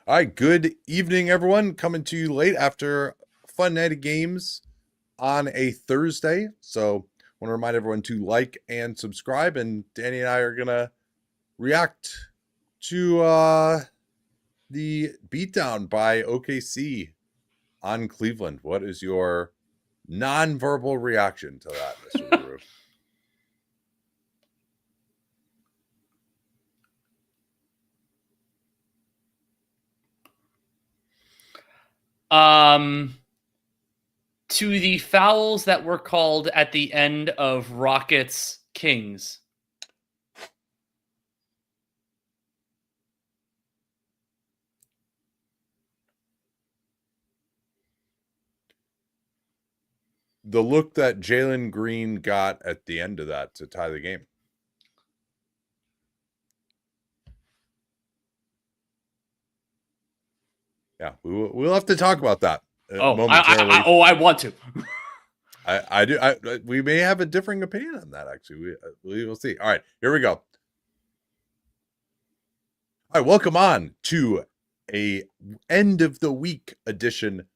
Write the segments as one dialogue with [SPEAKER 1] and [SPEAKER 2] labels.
[SPEAKER 1] All right, good evening, everyone. Coming to you late after a fun night of games on a Thursday. So, want to remind everyone to like and subscribe. And Danny and I are gonna react to the beatdown by OKC on Cleveland. What is your non-verbal reaction to that, Mr. Leroux?
[SPEAKER 2] To the fouls that were called at the end of Rockets Kings.
[SPEAKER 1] The look that Jalen Green got at the end of that to tie the game. Yeah, we'll have to talk about that momentarily.
[SPEAKER 2] I want to.
[SPEAKER 1] I do. We may have a differing opinion on that. Actually, we will see. All right, here we go. All right, welcome on to a end of the week edition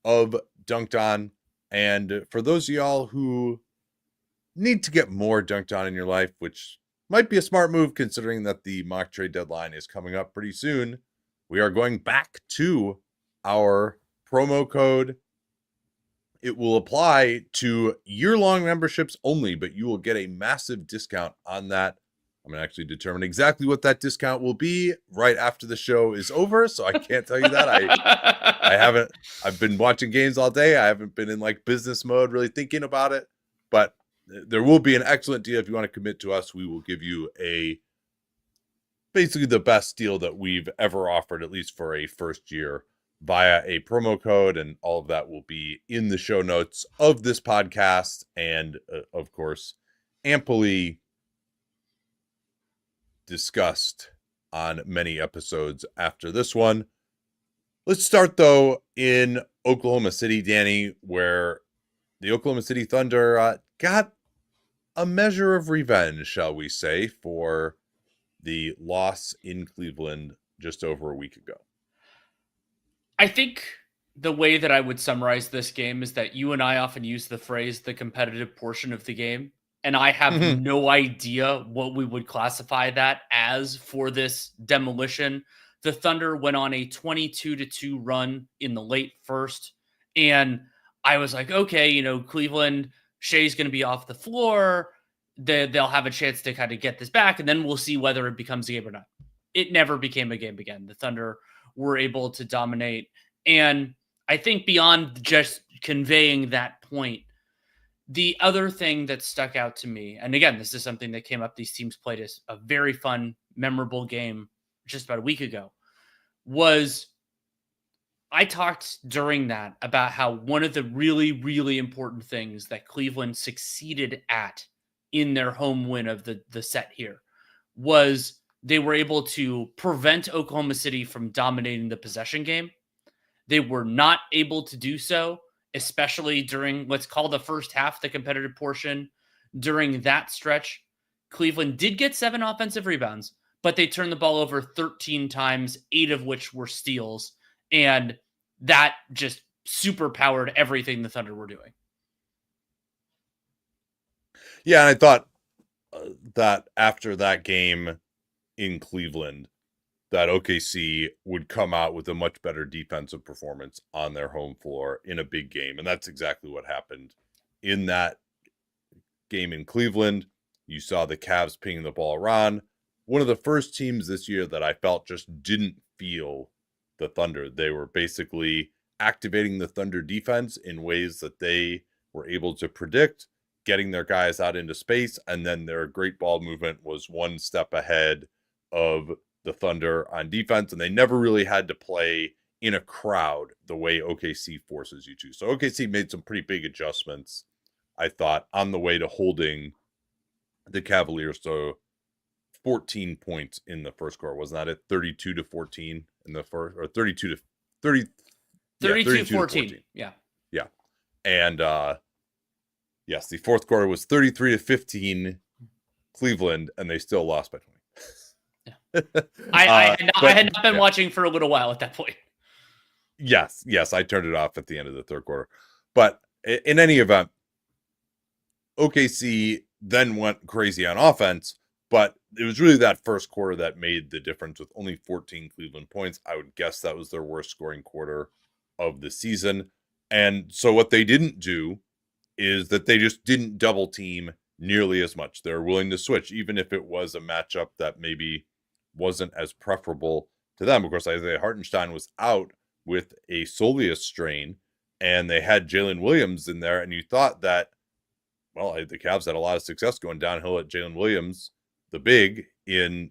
[SPEAKER 1] of Dunc'd On. And for those of y'all who need to get more Dunc'd On in your life, which might be a smart move considering that the mock trade deadline is coming up pretty soon, we are going back to our promo code. It will apply to year-long memberships only, but you will get a massive discount on that. I'm going to actually determine exactly what that discount will be right after the show is over, so I can't tell you that. I've been watching games all day. I haven't been in like business mode really thinking about it, but there will be an excellent deal. If you want to commit to us, we will give you basically the best deal that we've ever offered, at least for a first year, via a promo code, and all of that will be in the show notes of this podcast, and of course, amply discussed on many episodes after this one. Let's start, though, in Oklahoma City, Danny, where the Oklahoma City Thunder got a measure of revenge, shall we say, for the loss in Cleveland just over a week ago.
[SPEAKER 2] I think the way that I would summarize this game is that you and I often use the phrase the competitive portion of the game. And I have no idea what we would classify that as for this demolition. The Thunder went on a 22-2 run in the late first. And I was like, okay, Cleveland, Shea's going to be off the floor. They'll have a chance to kind of get this back. And then we'll see whether it becomes a game or not. It never became a game again. The Thunder were able to dominate. And I think beyond just conveying that point, the other thing that stuck out to me, and again, this is something that came up, these teams played a very fun, memorable game just about a week ago, was I talked during that about how one of the really, really important things that Cleveland succeeded at in their home win of the set here was they were able to prevent Oklahoma City from dominating the possession game. They were not able to do so, especially during, let's call the first half, the competitive portion. During that stretch, Cleveland did get 7 offensive rebounds, but they turned the ball over 13 times, 8 of which were steals. And that just super powered everything the Thunder were doing.
[SPEAKER 1] Yeah, and I thought that after that game in Cleveland, that OKC would come out with a much better defensive performance on their home floor in a big game. And that's exactly what happened in that game in Cleveland. You saw the Cavs pinging the ball around. One of the first teams this year that I felt just didn't feel the Thunder. They were basically activating the Thunder defense in ways that they were able to predict, getting their guys out into space, and then their great ball movement was one step ahead of the Thunder on defense, and they never really had to play in a crowd the way OKC forces you to. So OKC made some pretty big adjustments, I thought, on the way to holding the Cavaliers to 14 points in the first quarter. Wasn't that it? 32-14 in the first, or 32 to 30.
[SPEAKER 2] 32-14. Yeah.
[SPEAKER 1] Yeah. And yes, the fourth quarter was 33-15 Cleveland, and they still lost by 20.
[SPEAKER 2] Yeah. I had not been
[SPEAKER 1] yeah.
[SPEAKER 2] watching for a little while at that point.
[SPEAKER 1] Yes, I turned it off at the end of the third quarter. But in any event, OKC then went crazy on offense, but it was really that first quarter that made the difference with only 14 Cleveland points. I would guess that was their worst scoring quarter of the season. And so what they didn't do is that they just didn't double team nearly as much. They're willing to switch, even if it was a matchup that maybe wasn't as preferable to them. Of course, Isaiah Hartenstein was out with a soleus strain, and they had Jalen Williams in there, and you thought that, well, the Cavs had a lot of success going downhill at Jalen Williams, the big, in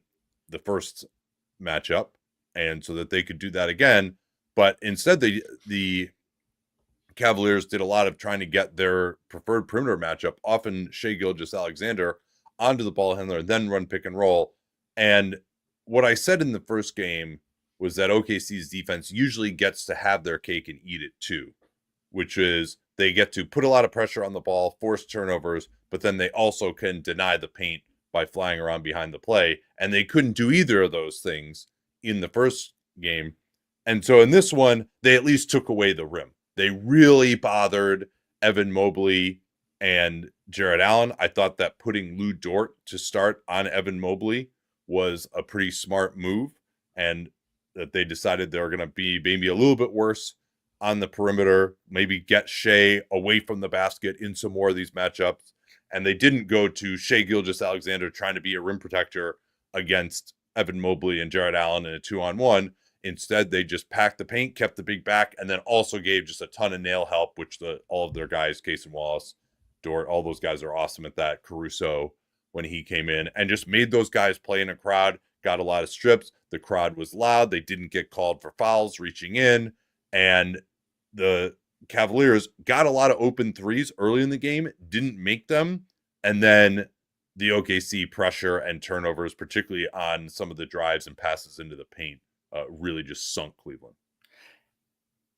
[SPEAKER 1] the first matchup, and so that they could do that again. But instead, the Cavaliers did a lot of trying to get their preferred perimeter matchup, often Shai Gilgeous-Alexander, onto the ball handler, then run pick and roll. And what I said in the first game was that OKC's defense usually gets to have their cake and eat it too, which is they get to put a lot of pressure on the ball, force turnovers, but then they also can deny the paint by flying around behind the play. And they couldn't do either of those things in the first game. And so in this one, they at least took away the rim. They really bothered Evan Mobley and Jared Allen. I thought that putting Lou Dort to start on Evan Mobley was a pretty smart move, and that they decided they were going to be maybe a little bit worse on the perimeter, maybe get Shai away from the basket in some more of these matchups. And they didn't go to Shai Gilgeous-Alexander trying to be a rim protector against Evan Mobley and Jared Allen in a 2-on-1. Instead, they just packed the paint, kept the big back, and then also gave just a ton of nail help, which all of their guys, Case and Wallace, Dort, all those guys are awesome at that. Caruso, when he came in, and just made those guys play in a crowd, got a lot of strips. The crowd was loud. They didn't get called for fouls reaching in, and the Cavaliers got a lot of open threes early in the game, didn't make them, and then the OKC pressure and turnovers, particularly on some of the drives and passes into the paint, really just sunk Cleveland.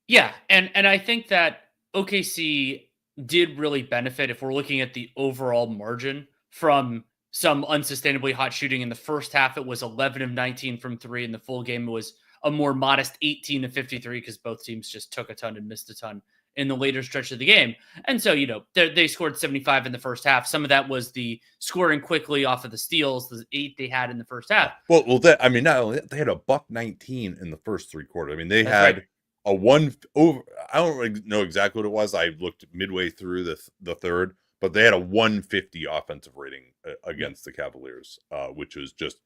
[SPEAKER 2] Yeah, and I think that OKC did really benefit, if we're looking at the overall margin, from some unsustainably hot shooting. In the first half, it was 11 of 19 from three. In the full game, it was a more modest 18 of 53 because both teams just took a ton and missed a ton in the later stretch of the game. And so, they scored 75 in the first half. Some of that was the scoring quickly off of the steals, the 8 they had in the first half.
[SPEAKER 1] Well, not only that, they had a $119 in the first three quarters. I mean, they had
[SPEAKER 2] right.
[SPEAKER 1] a one over. I don't really know exactly what it was. I looked midway through the third, but they had a 150 offensive rating against the Cavaliers, which was just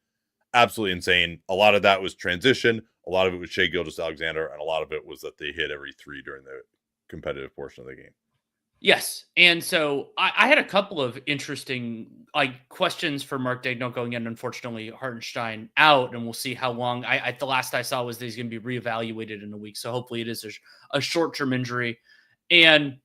[SPEAKER 1] absolutely insane. A lot of that was transition. A lot of it was Shai Gilgeous-Alexander, and a lot of it was that they hit every three during the competitive portion of the game.
[SPEAKER 2] Yes. And so I had a couple of interesting questions for Mark Daigneault going in. Unfortunately, Hartenstein out, and we'll see how long. The last I saw was that he's going to be reevaluated in a week. So hopefully it is a short-term injury. And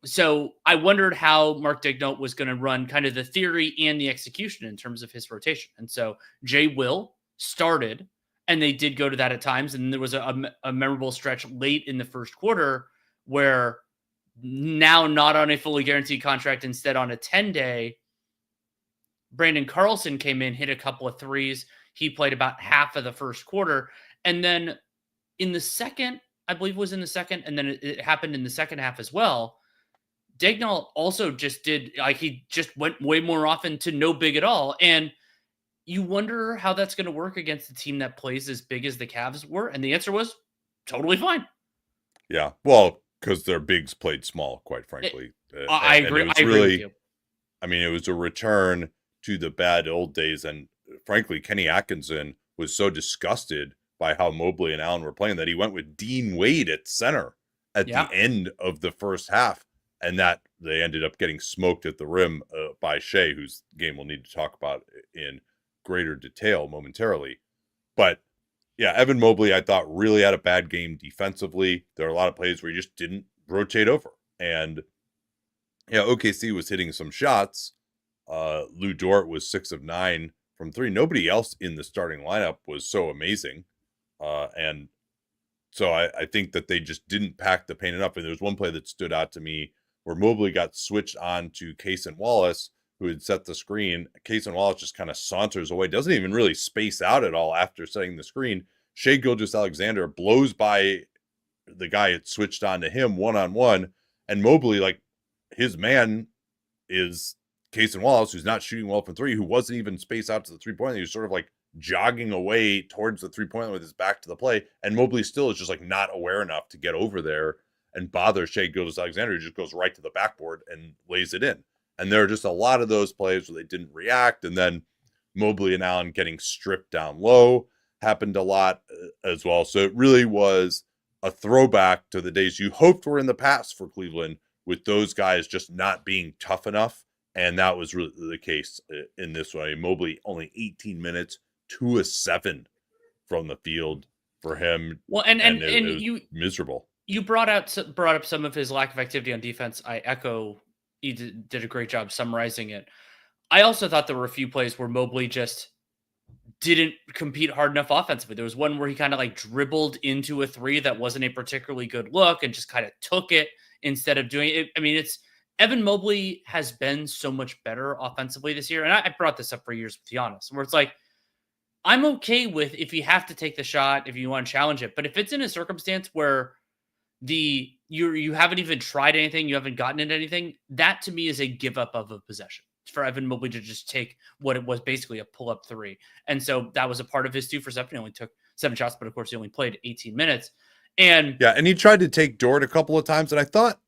[SPEAKER 2] so I wondered how Mark Daigneault was going to run kind of the theory and the execution in terms of his rotation. And so Jay Will started, and they did go to that at times. And there was a memorable stretch late in the first quarter where, now not on a fully guaranteed contract, instead on a 10-day, Brandon Carlson came in, hit a couple of threes. He played about half of the first quarter. And then in the second, I believe it was in the second, and then it happened in the second half as well, Daigneault also just did, he just went way more often to no big at all. And you wonder how that's going to work against a team that plays as big as the Cavs were. And the answer was totally fine.
[SPEAKER 1] Yeah. Well, because their bigs played small, quite frankly.
[SPEAKER 2] I agree. I agree with you.
[SPEAKER 1] I mean, it was a return to the bad old days. And frankly, Kenny Atkinson was so disgusted by how Mobley and Allen were playing that he went with Dean Wade at center at the end of the first half. And that they ended up getting smoked at the rim by Shai, whose game we'll need to talk about in greater detail momentarily. But yeah, Evan Mobley, I thought, really had a bad game defensively. There are a lot of plays where he just didn't rotate over. And yeah, OKC was hitting some shots. Lou Dort was 6 of 9 from three. Nobody else in the starting lineup was so amazing. And so I think that they just didn't pack the paint enough. And there's one play that stood out to me where Mobley got switched on to Case and Wallace, who had set the screen. Cason Wallace just kind of saunters away, doesn't even really space out at all after setting the screen. Shai Gilgeous-Alexander blows by the guy had switched on to him one-on-one, and Mobley, like, his man is Cason Wallace, who's not shooting well from three, who wasn't even spaced out to the three-point line. He was sort of like jogging away towards the three-point line with his back to the play, and Mobley still is just like not aware enough to get over there and bother Shai Gilgeous-Alexander, who just goes right to the backboard and lays it in. And there are just a lot of those plays where they didn't react, and then Mobley and Allen getting stripped down low happened a lot as well. So it really was a throwback to the days you hoped were in the past for Cleveland, with those guys just not being tough enough. And that was really the case in this one. I mean, Mobley only 18 minutes, 2 of 7 from the field for him.
[SPEAKER 2] Well, and you
[SPEAKER 1] miserable.
[SPEAKER 2] You brought up some of his lack of activity on defense. I echo. He did a great job summarizing it. I also thought there were a few plays where Mobley just didn't compete hard enough offensively. There was one where he kind of like dribbled into a three that wasn't a particularly good look and just kind of took it instead of doing it. I mean, it's Evan Mobley has been so much better offensively this year. And I brought this up for years with Giannis, where it's like, I'm okay with if you have to take the shot, if you want to challenge it. But if it's in a circumstance where you haven't even tried anything, you haven't gotten into anything, that to me is a give up of a possession for Evan Mobley to just take what it was basically a pull up three. And so that was a part of his 2 for 7. He only took 7 shots, but of course he only played 18 minutes. And
[SPEAKER 1] yeah, and he tried to take Dort a couple of times, and I thought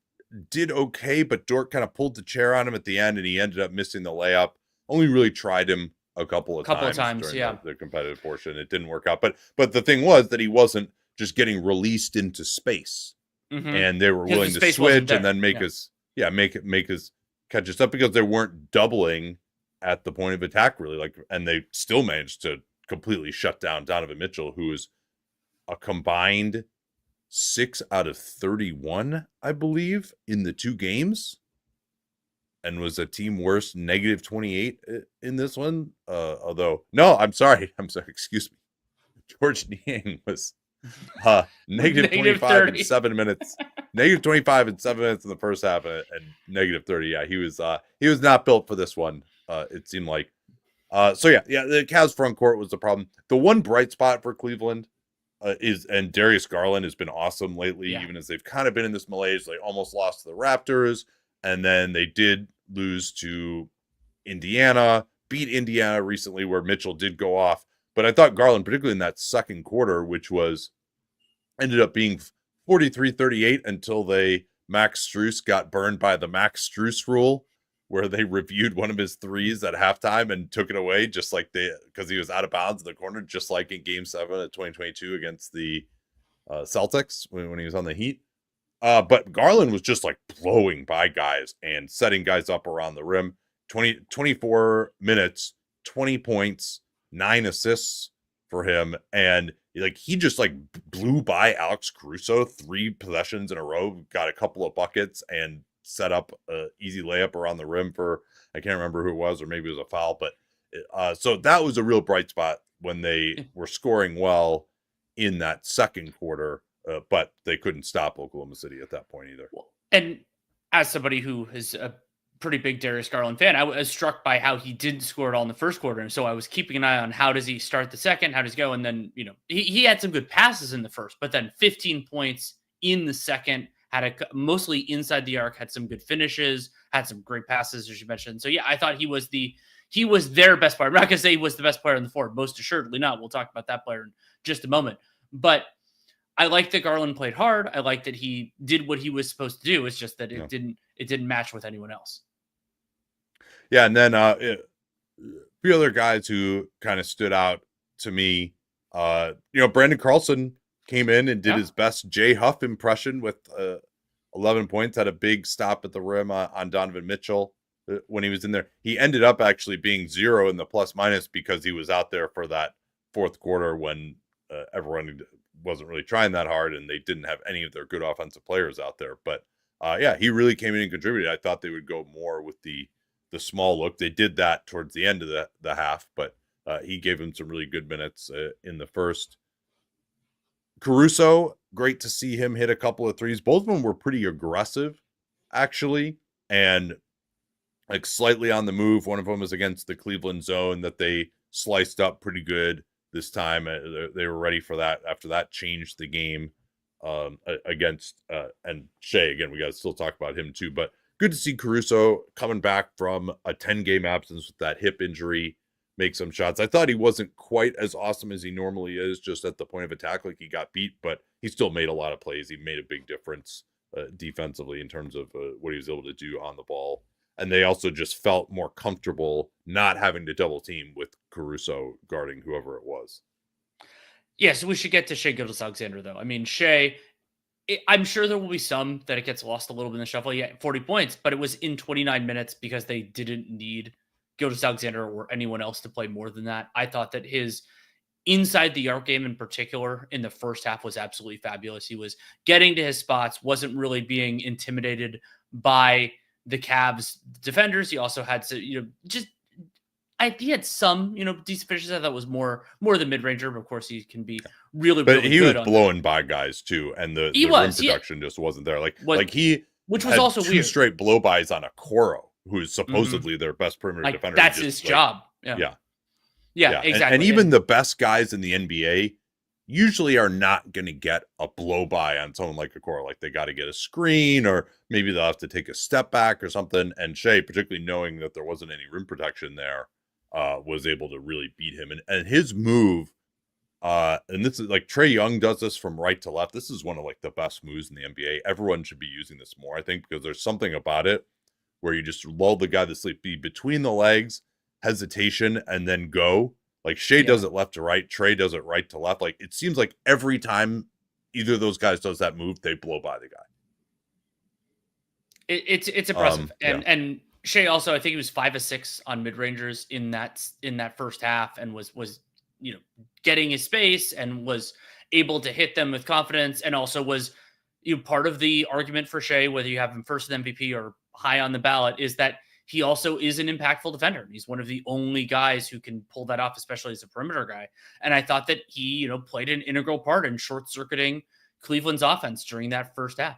[SPEAKER 1] did okay, but Dort kind of pulled the chair on him at the end, and he ended up missing the layup. Only really tried him a couple of times during
[SPEAKER 2] yeah,
[SPEAKER 1] the competitive portion. It didn't work out, but the thing was that he wasn't just getting released into space, and they were willing to switch and then make us catch us up, because they weren't doubling at the point of attack really, like, and they still managed to completely shut down Donovan Mitchell, who is a combined 6 out of 31, I believe, in the 2 games, and was a team worst negative 28 in this one. Although, no, I'm sorry. Excuse me. George Niang was negative 25 in 7 minutes, negative 25 in 7 minutes in the first half, and negative 30. Yeah, he was not built for this one. It seemed like. So yeah, the Cavs front court was the problem. The one bright spot for Cleveland and Darius Garland has been awesome lately, even as they've kind of been in this malaise. They almost lost to the Raptors, and then they did lose to Indiana, beat Indiana recently, where Mitchell did go off. But I thought Garland, particularly in that second quarter, which ended up being 43-38 until Max Strus got burned by the Max Strus rule, where they reviewed one of his threes at halftime and took it away, just like because he was out of bounds in the corner, just like in Game 7 of 2022 against the Celtics when he was on the Heat. But Garland was just like blowing by guys and setting guys up around the rim. 24 minutes, 20 points, 9 assists for him. And like, he just like blew by Alex Caruso 3 possessions in a row, got a couple of buckets, and set up a easy layup around the rim for, I can't remember who it was, or maybe it was a foul, but so that was a real bright spot when they were scoring well in that second quarter, but they couldn't stop Oklahoma City at that point either.
[SPEAKER 2] And as somebody who is a pretty big Darius Garland fan, I was struck by how he didn't score at all in the first quarter, and so I was keeping an eye on how does he start the second, how does he go, and then he had some good passes in the first, but then 15 points in the second. Had mostly inside the arc, had some good finishes, had some great passes, as you mentioned. So yeah, I thought he was their best player. I'm not going to say he was the best player on the floor, most assuredly not. We'll talk about that player in just a moment. But I like that Garland played hard. I like that he did what he was supposed to do. It's just that it didn't match with anyone else.
[SPEAKER 1] Yeah, and then a few other guys who kind of stood out to me. Brandon Carlson came in and did his best Jay Huff impression with 11 points, had a big stop at the rim on Donovan Mitchell when he was in there. He ended up actually being 0 in the plus minus because he was out there for that fourth quarter when everyone wasn't really trying that hard and they didn't have any of their good offensive players out there. But he really came in and contributed. I thought they would go more with the small look. They did that towards the end of the half, but he gave him some really good minutes in the first. Caruso, great to see him hit a couple of threes. Both of them were pretty aggressive, actually. And like slightly on the move. One of them was against the Cleveland zone that they sliced up pretty good this time. They were ready for that after that changed the game against and Shea. Again, we got to still talk about him too, but good to see Caruso coming back from a 10-game absence with that hip injury, make some shots. I thought he wasn't quite as awesome as he normally is just at the point of attack, like he got beat, but he still made a lot of plays. He made a big difference defensively in terms of what he was able to do on the ball. And they also just felt more comfortable not having to double team with Caruso guarding whoever it was.
[SPEAKER 2] Yeah, so we should get to Shai Gilgeous-Alexander, though. I mean, Shai, I'm sure there will be some that it gets lost a little bit in the shuffle. Yeah, 40 points, but it was in 29 minutes because they didn't need Gilgeous-Alexander or anyone else to play more than that. I thought that his inside the arc game in particular in the first half was absolutely fabulous. He was getting to his spots, wasn't really being intimidated by the Cavs defenders. He also had to, he had some, decent finishes. I thought was more the mid-ranger, but of course he can be really,
[SPEAKER 1] but
[SPEAKER 2] really
[SPEAKER 1] he
[SPEAKER 2] good
[SPEAKER 1] was blowing by guys too, and the rim production just wasn't there. Like
[SPEAKER 2] which was also
[SPEAKER 1] two
[SPEAKER 2] weird.
[SPEAKER 1] Straight blow-bys on Okoro, who's supposedly their best perimeter defender.
[SPEAKER 2] That's his job. Yeah, exactly.
[SPEAKER 1] And even the best guys in the NBA usually are not going to get a blow-by on someone like Okoro. Like they got to get a screen, or maybe they'll have to take a step back or something. And Shai, particularly knowing that there wasn't any rim protection there, was able to really beat him. And his move, and this is like Trae Young does this from right to left. This is one of like the best moves in the NBA. Everyone should be using this more, I think, because there's something about it where you just lull the guy to sleep, be between the legs, hesitation, and then go. Like Shai does it left to right, Trae does it right to left. Like it seems like every time either of those guys does that move, they blow by the guy.
[SPEAKER 2] It's impressive. And Shai also, I think he was 5 of 6 on mid-rangers in that first half, and was getting his space and was able to hit them with confidence, and also was part of the argument for Shai, whether you have him first in MVP or high on the ballot, is that he also is an impactful defender. He's one of the only guys who can pull that off, especially as a perimeter guy. And I thought that he, played an integral part in short-circuiting Cleveland's offense during that first half.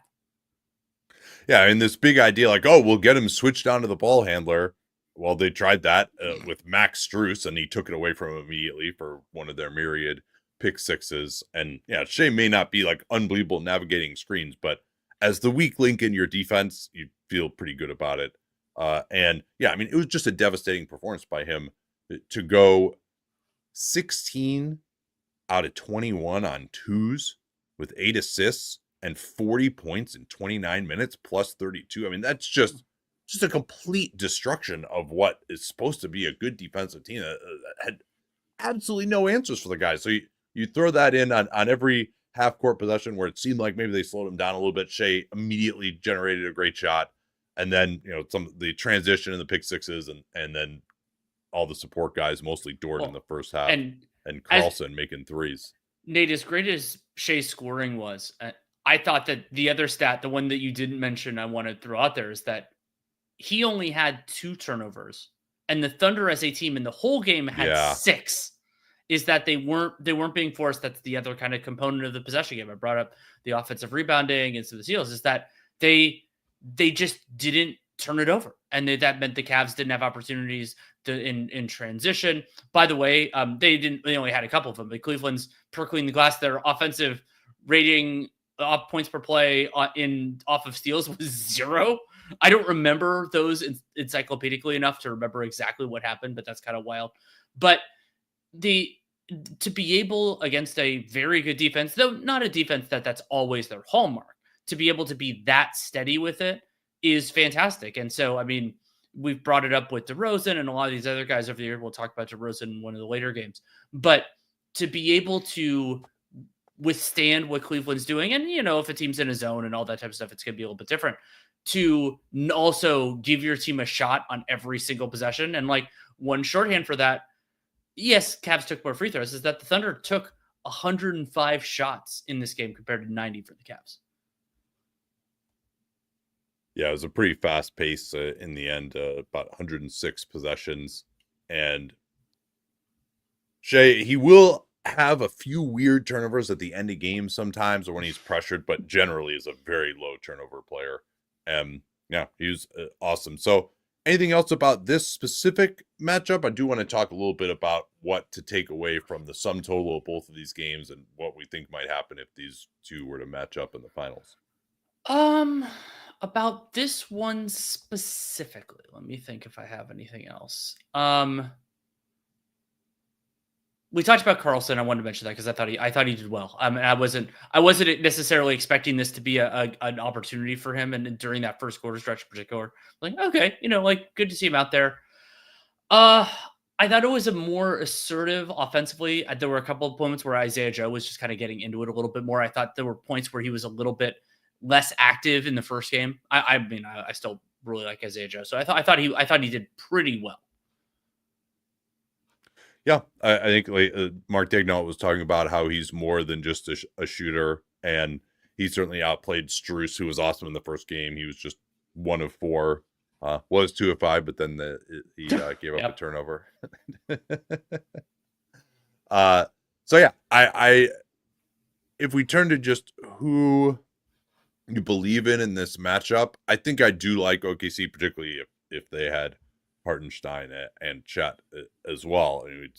[SPEAKER 1] Yeah, and this big idea like, oh, we'll get him switched onto the ball handler. Well, they tried that with Max Strus, and he took it away from him immediately for one of their myriad pick sixes. And yeah, Shai may not be like unbelievable navigating screens, but as the weak link in your defense, you feel pretty good about it. And yeah, I mean, it was just a devastating performance by him to go 16 out of 21 on twos with 8 assists and 40 points in 29 minutes plus 32. I mean, that's just a complete destruction of what is supposed to be a good defensive team that had absolutely no answers for the guys. So you throw that in on every half court possession where it seemed like maybe they slowed him down a little bit. Shai immediately generated a great shot. And then, the transition and the pick sixes and then all the support guys, mostly Dort in the first half, and Carlson making threes.
[SPEAKER 2] Nate, as great as Shai's scoring was, I thought that the other stat, the one that you didn't mention, I want to throw out there, is that he only had 2 turnovers, and the Thunder as a team in the whole game had 6. Is that they weren't being forced. That's the other kind of component of the possession game. I brought up the offensive rebounding and some of the steals. Is that they just didn't turn it over, and that meant the Cavs didn't have opportunities in transition. By the way, they only had a couple of them, but Cleveland's percolating the glass. Their offensive rating off points per play off of steals was 0. I don't remember those encyclopedically enough to remember exactly what happened, but that's kind of wild. But to be able against a very good defense, though not a defense that's always their hallmark, to be able to be that steady with it is fantastic. And so, I mean, we've brought it up with DeRozan and a lot of these other guys over the year. We'll talk about DeRozan in one of the later games, but to be able to withstand what Cleveland's doing, and if a team's in a zone and all that type of stuff, it's going to be a little bit different, to also give your team a shot on every single possession. And like one shorthand for that, yes, Cavs took more free throws, is that the Thunder took 105 shots in this game compared to 90 for the Cavs.
[SPEAKER 1] Yeah, it was a pretty fast pace in the end, about 106 possessions. And Shai, he will have a few weird turnovers at the end of games sometimes or when he's pressured, but generally is a very low turnover player. Yeah, he was awesome. So anything else about this specific matchup? I do want to talk a little bit about what to take away from the sum total of both of these games and what we think might happen if these two were to match up in the finals.
[SPEAKER 2] About this one specifically, let me think if I have anything else. We talked about Carlson. I wanted to mention that because I thought he did well. I wasn't necessarily expecting this to be an opportunity for him, and during that first quarter stretch in particular, like okay, like good to see him out there. I thought it was a more assertive offensively. There were a couple of moments where Isaiah Joe was just kind of getting into it a little bit more. I thought there were points where he was a little bit less active in the first game. I mean, I still really like Isaiah Joe, so I thought he did pretty well.
[SPEAKER 1] Yeah, I think like Mark Daigneault was talking about how he's more than just a shooter, and he certainly outplayed Strus, who was awesome in the first game. He was just 1 of 4, was 2 of 5, but then he gave up a turnover. So yeah, I if we turn to just who you believe in this matchup, I think I do like OKC, particularly if they had Hartenstein and Chet as well. I mean,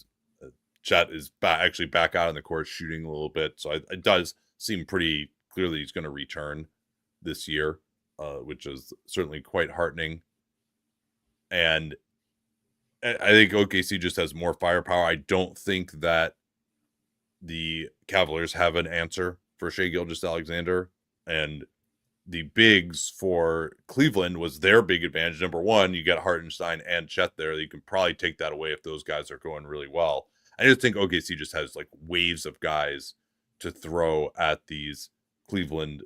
[SPEAKER 1] Chet is actually back out on the court shooting a little bit, so it does seem pretty clearly he's going to return this year, which is certainly quite heartening. And I think OKC just has more firepower. I don't think that the Cavaliers have an answer for Shai Gilgeous-Alexander, and the bigs for Cleveland was their big advantage. Number one, you get Hartenstein and Chet there. You can probably take that away if those guys are going really well. I just think OKC just has like waves of guys to throw at these Cleveland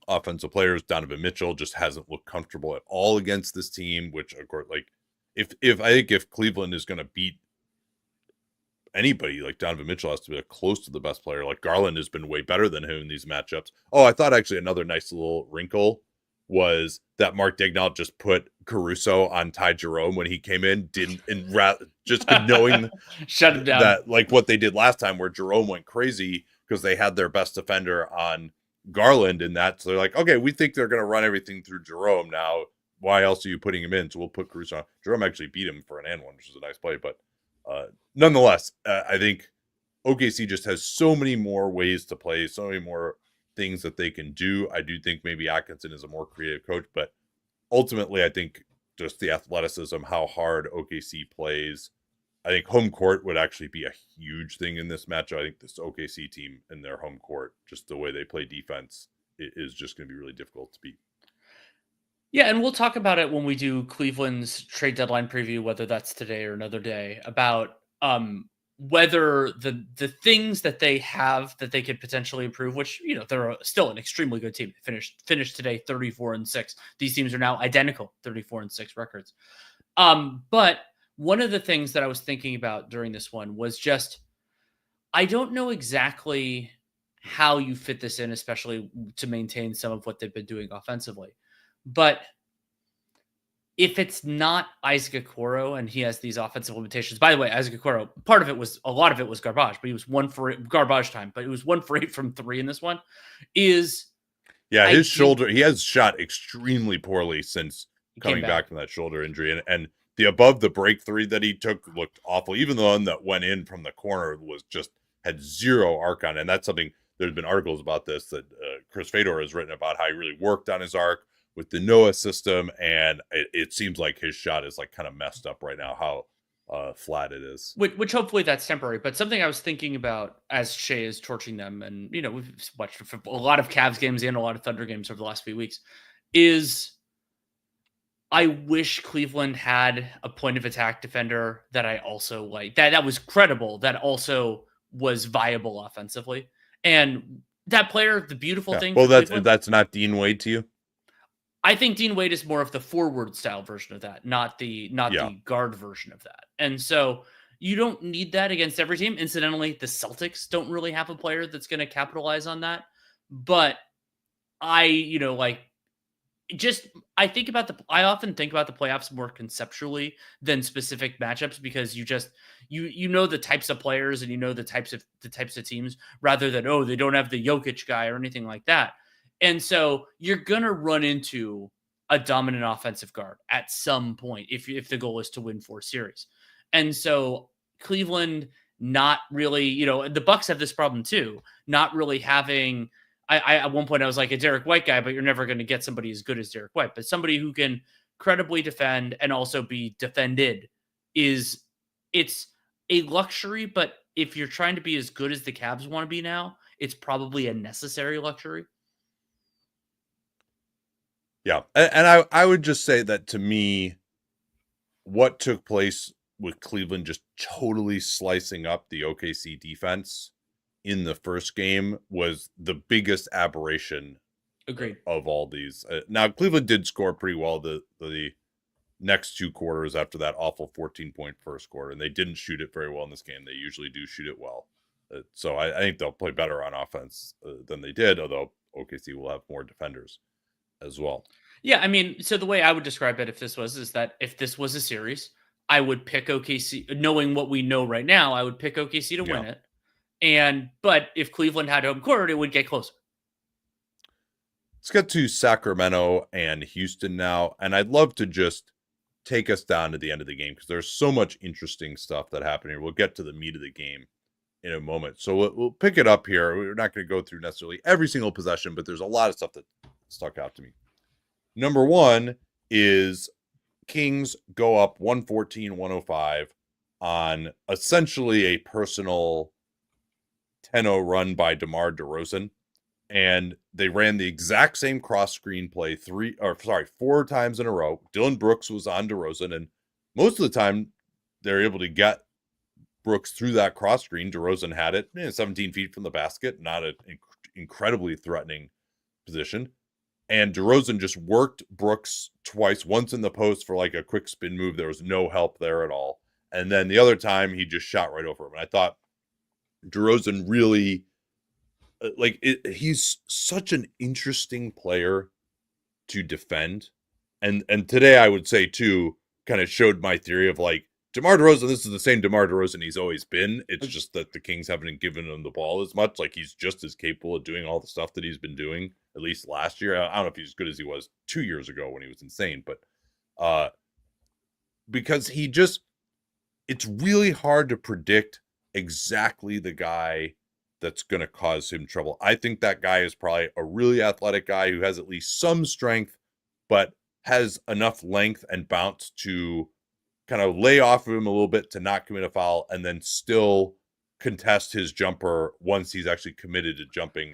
[SPEAKER 1] offensive players. Donovan Mitchell just hasn't looked comfortable at all against this team, which of course, like if Cleveland is going to beat anybody, like Donovan Mitchell has to be close to the best player. Like Garland has been way better than him in these matchups. Oh, I thought actually another nice little wrinkle was that Mark Daigneault just put Caruso on Ty Jerome when he came in, just knowing
[SPEAKER 2] shut him down.
[SPEAKER 1] That like what they did last time where Jerome went crazy because they had their best defender on Garland in that. So they're like, okay, we think they're going to run everything through Jerome now. Why else are you putting him in? So we'll put Caruso on. Jerome actually beat him for an and one, which is a nice play, but nonetheless, I think OKC just has so many more ways to play, so many more things that they can do. I do think maybe Atkinson is a more creative coach, but ultimately, I think just the athleticism, how hard OKC plays. I think home court would actually be a huge thing in this matchup. I think this OKC team in their home court, just the way they play defense, is just going to be really difficult to beat.
[SPEAKER 2] Yeah, and we'll talk about it when we do Cleveland's trade deadline preview, whether that's today or another day, about whether the things that they have that they could potentially improve, which, they're still an extremely good team. They finished today 34-6. These teams are now identical, 34-6 records. But one of the things that I was thinking about during this one was just, I don't know exactly how you fit this in, especially to maintain some of what they've been doing offensively. But if it's not Isaac Okoro and he has these offensive limitations, by the way, Isaac Okoro, a lot of it was garbage, but he was 1 for 8 garbage time, but it was 1 for 8 from 3 in this one. His
[SPEAKER 1] shoulder, he has shot extremely poorly since coming back from that shoulder injury. And the above the break 3 that he took looked awful. Even the one that went in from the corner had zero arc on it. And that's something, there's been articles about this that Chris Fedor has written about how he really worked on his arc with the Noah system, and it seems like his shot is like kind of messed up right now, how flat it is.
[SPEAKER 2] Which hopefully that's temporary. But something I was thinking about as Shai is torching them, and we've watched a lot of Cavs games and a lot of Thunder games over the last few weeks, is I wish Cleveland had a point of attack defender that I also like, that was credible, that also was viable offensively. And that player, the beautiful thing.
[SPEAKER 1] Well, that's not Dean Wade to you.
[SPEAKER 2] I think Dean Wade is more of the forward style version of that, not the guard version of that. And so you don't need that against every team. Incidentally, the Celtics don't really have a player that's going to capitalize on that. But I often think about the playoffs more conceptually than specific matchups, because you know the types of players and the types of teams, rather than, they don't have the Jokic guy or anything like that. And so you're going to run into a dominant offensive guard at some point if the goal is to win 4 series. And so Cleveland not really, the Bucks have this problem too, not really having I at one point I was like a Derek White guy, but you're never going to get somebody as good as Derek White, but somebody who can credibly defend and also be defended it's a luxury, but if you're trying to be as good as the Cavs want to be now, it's probably a necessary luxury.
[SPEAKER 1] Yeah. And I would just say that to me, what took place with Cleveland just totally slicing up the OKC defense in the first game was the biggest aberration
[SPEAKER 2] Agreed.
[SPEAKER 1] of all these. Now, Cleveland did score pretty well the next 2 quarters after that awful 14-point first quarter, and they didn't shoot it very well in this game. They usually do shoot it well. So I think they'll play better on offense than they did, although OKC will have more defenders as well.
[SPEAKER 2] Yeah, I mean, so the way I would describe it is that if this was a series, I would pick OKC, knowing what we know right now, I would pick OKC to win it. But if Cleveland had home court, it would get closer.
[SPEAKER 1] Let's get to Sacramento and Houston now, and I'd love to just take us down to the end of the game because there's so much interesting stuff that happened here. We'll get to the meat of the game in a moment. So we'll pick it up here. We're not going to go through necessarily every single possession, but there's a lot of stuff that stuck out to me. Number one is Kings go up 114-105 on essentially a personal 10-0 run by DeMar DeRozan. And they ran the exact same cross screen play 4 times in a row. Dillon Brooks was on DeRozan, and most of the time they're able to get Brooks through that cross screen. DeRozan had it 17 feet from the basket, not an incredibly threatening position. And DeRozan just worked Brooks twice, once in the post for like a quick spin move. There was no help there at all. And then the other time he just shot right over him. And I thought DeRozan really... he's such an interesting player to defend. And today I would say too, kind of showed my theory of like DeMar DeRozan, this is the same DeMar DeRozan he's always been. It's just that the Kings haven't given him the ball as much. Like he's just as capable of doing all the stuff that he's been doing, at least last year. I don't know if he's as good as he was 2 years ago when he was insane, but because it's really hard to predict exactly the guy that's going to cause him trouble. I think that guy is probably a really athletic guy who has at least some strength, but has enough length and bounce to kind of lay off of him a little bit to not commit a foul and then still contest his jumper once he's actually committed to jumping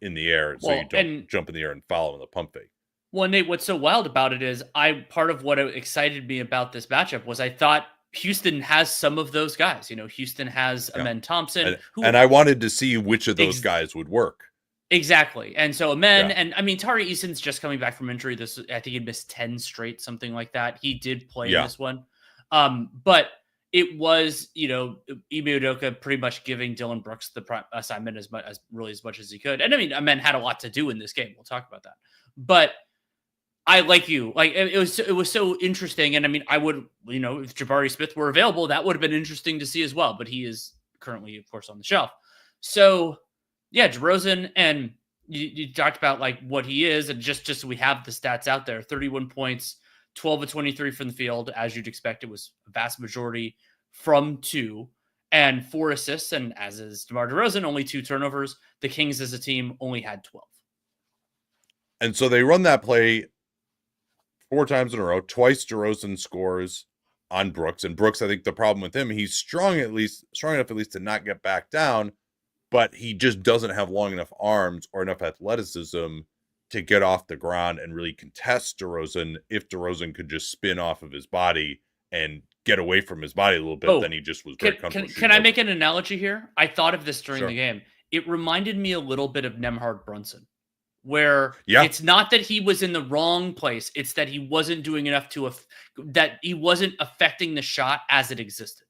[SPEAKER 1] in the air. So you don't jump in the air and foul him in the pump fake.
[SPEAKER 2] Well, Nate, what's so wild about it is part of what excited me about this matchup was I thought Houston has some of those guys. Houston has Amen Thompson.
[SPEAKER 1] And I wanted to see which of those guys would work.
[SPEAKER 2] Exactly. And so Amen, and I mean, Tari Eason's just coming back from injury. I think he missed 10 straight, something like that. He did play in this one. But it was, Ime Udoka pretty much giving Dillon Brooks the assignment as much as he could. And I mean, Amen had a lot to do in this game. We'll talk about that. But I it was so interesting. And I mean, I would, if Jabari Smith were available, that would have been interesting to see as well. But he is currently, of course, on the shelf. So yeah, DeRozan, and you talked about like what he is, and just so we have the stats out there: 31 points, 12 of 23 from the field, as you'd expect. It was a vast majority from 2, and 4 assists. And as is DeMar DeRozan, only 2 turnovers. The Kings as a team only had 12.
[SPEAKER 1] And so they run that play 4 times in a row. Twice DeRozan scores on Brooks. And Brooks, I think the problem with him, he's strong enough at least to not get back down, but he just doesn't have long enough arms or enough athleticism to get off the ground and really contest DeRozan. If DeRozan could just spin off of his body and get away from his body a little bit, then he just was very comfortable.
[SPEAKER 2] Can I make an analogy here? I thought of this during the game. It reminded me a little bit of Nembhard Brunson, where it's not that he was in the wrong place. It's that he wasn't doing enough that he wasn't affecting the shot as it existed.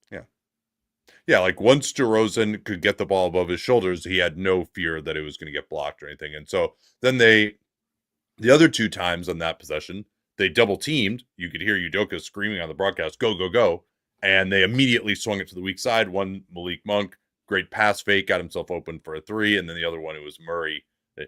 [SPEAKER 1] Yeah, like once DeRozan could get the ball above his shoulders, he had no fear that it was going to get blocked or anything. And so then the other 2 times on that possession, they double teamed. You could hear Udoka screaming on the broadcast, go, go, go. And they immediately swung it to the weak side. One, Malik Monk, great pass fake, got himself open for a 3. And then the other one, it was Murray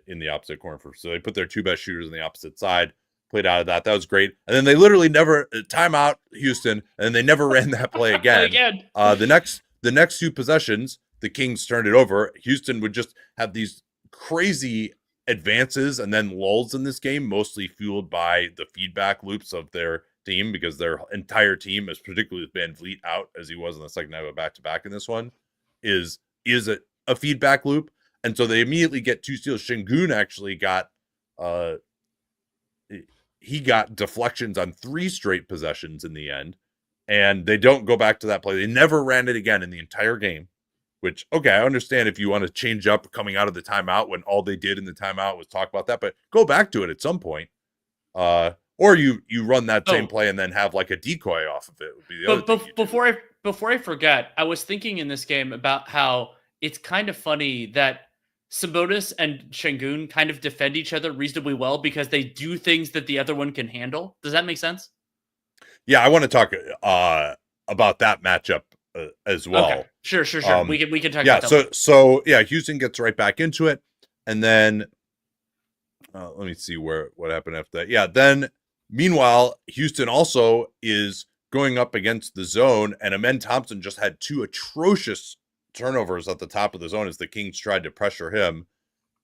[SPEAKER 1] in the opposite corner. So they put their 2 best shooters on the opposite side. played out of that. That was great. And then they literally never timeout Houston, and they never ran that play again. The next two possessions, the Kings turned it over. Houston would just have these crazy advances and then lulls in this game, mostly fueled by the feedback loops of their team, because their entire team, as particularly with Van Vliet out as he was in the second night of a back-to-back in this one, is a feedback loop. And so they immediately get 2 steals. Şengün actually got he got deflections on 3 straight possessions in the end, and they don't go back to that play. They never ran it again in the entire game, which, okay, I understand if you want to change up coming out of the timeout when all they did in the timeout was talk about that, but go back to it at some point. Or you run that same play and then have like a decoy off of it. Would be the other thing
[SPEAKER 2] before I forget, I was thinking in this game about how it's kind of funny that Sabonis and Şengün kind of defend each other reasonably well because they do things that the other one can handle. Does that make sense?
[SPEAKER 1] Yeah, I want to talk about that matchup as well.
[SPEAKER 2] Okay. Sure. We can talk about that.
[SPEAKER 1] So Houston gets right back into it, and then let me see what happened after that. Yeah, then meanwhile, Houston also is going up against the zone, and Amen Thompson just had 2 atrocious turnovers at the top of the zone as the Kings tried to pressure him.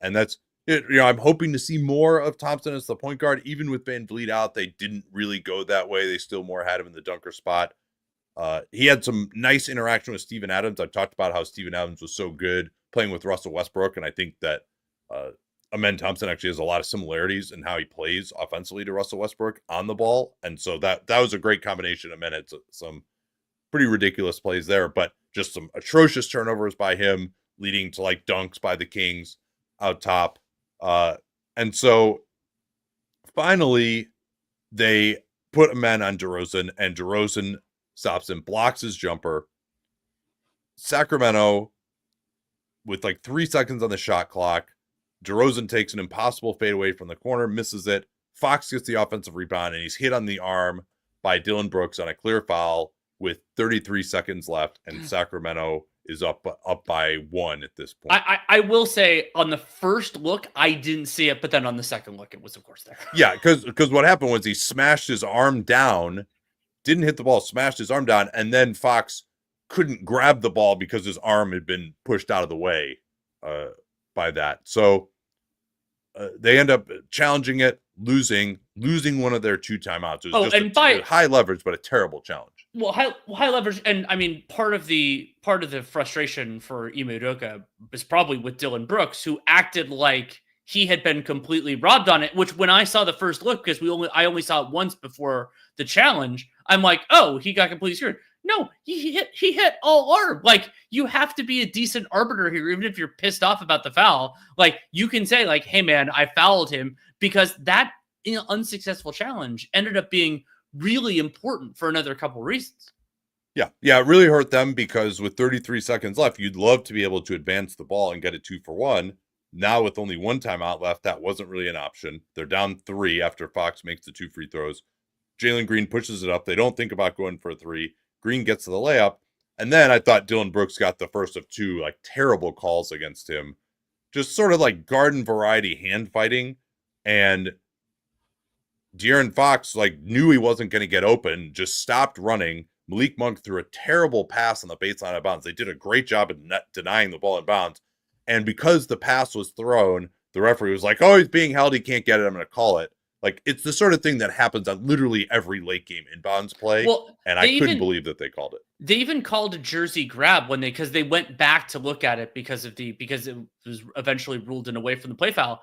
[SPEAKER 1] And that's it. I'm hoping to see more of Thompson as the point guard. Even with Van Vliet out, they didn't really go that way. They still more had him in the dunker spot. He had some nice interaction with Steven Adams. I talked about how Steven Adams was so good playing with Russell Westbrook, and I think that Amen Thompson actually has a lot of similarities in how he plays offensively to Russell Westbrook on the ball. And so that was a great combination. Amen had some pretty ridiculous plays there, but just some atrocious turnovers by him, leading to like dunks by the Kings out top. And so finally they put a man on DeRozan, and DeRozan stops him, blocks his jumper. Sacramento, with like 3 seconds on the shot clock, DeRozan takes an impossible fadeaway from the corner, misses it. Fox gets the offensive rebound, and he's hit on the arm by Dillon Brooks on a clear foul with 33 seconds left, and Sacramento is up by 1 at this point.
[SPEAKER 2] I will say, on the first look, I didn't see it, but then on the second look, it was, of course, there.
[SPEAKER 1] Yeah, because what happened was he smashed his arm down, didn't hit the ball, smashed his arm down, and then Fox couldn't grab the ball because his arm had been pushed out of the way by that. So they end up challenging it, losing one of their 2 timeouts. It was just high leverage, but a terrible challenge.
[SPEAKER 2] Well, high leverage, and I mean, part of the frustration for Ime Udoka was probably with Dillon Brooks, who acted like he had been completely robbed on it. Which, when I saw the first look, because I only saw it once before the challenge, I'm like, oh, he got completely screwed. No, he hit all arm. Like, you have to be a decent arbiter here, even if you're pissed off about the foul. Like, you can say, like, hey man, I fouled him, because that unsuccessful challenge ended up being really important for another couple reasons.
[SPEAKER 1] Yeah, it really hurt them, because with 33 seconds left, you'd love to be able to advance the ball and get it 2 for 1. Now with only 1 timeout left, that wasn't really an option. They're down 3 after Fox makes the 2 free throws. Jalen Green pushes it up. They don't think about going for a 3. Green gets to the layup. And then I thought Dillon Brooks got the first of 2 like terrible calls against him. Just sort of like garden variety hand fighting. And De'Aaron Fox knew he wasn't going to get open, just stopped running. Malik Monk threw a terrible pass on the baseline out of bounds. They did a great job of denying the ball in bounds. And because the pass was thrown, the referee was like, oh, he's being held, he can't get it, I'm going to call it. It's the sort of thing that happens on literally every late game inbounds play. Well, and I couldn't believe that they called it.
[SPEAKER 2] They even called a jersey grab because they went back to look at it because it was eventually ruled in away from the play foul.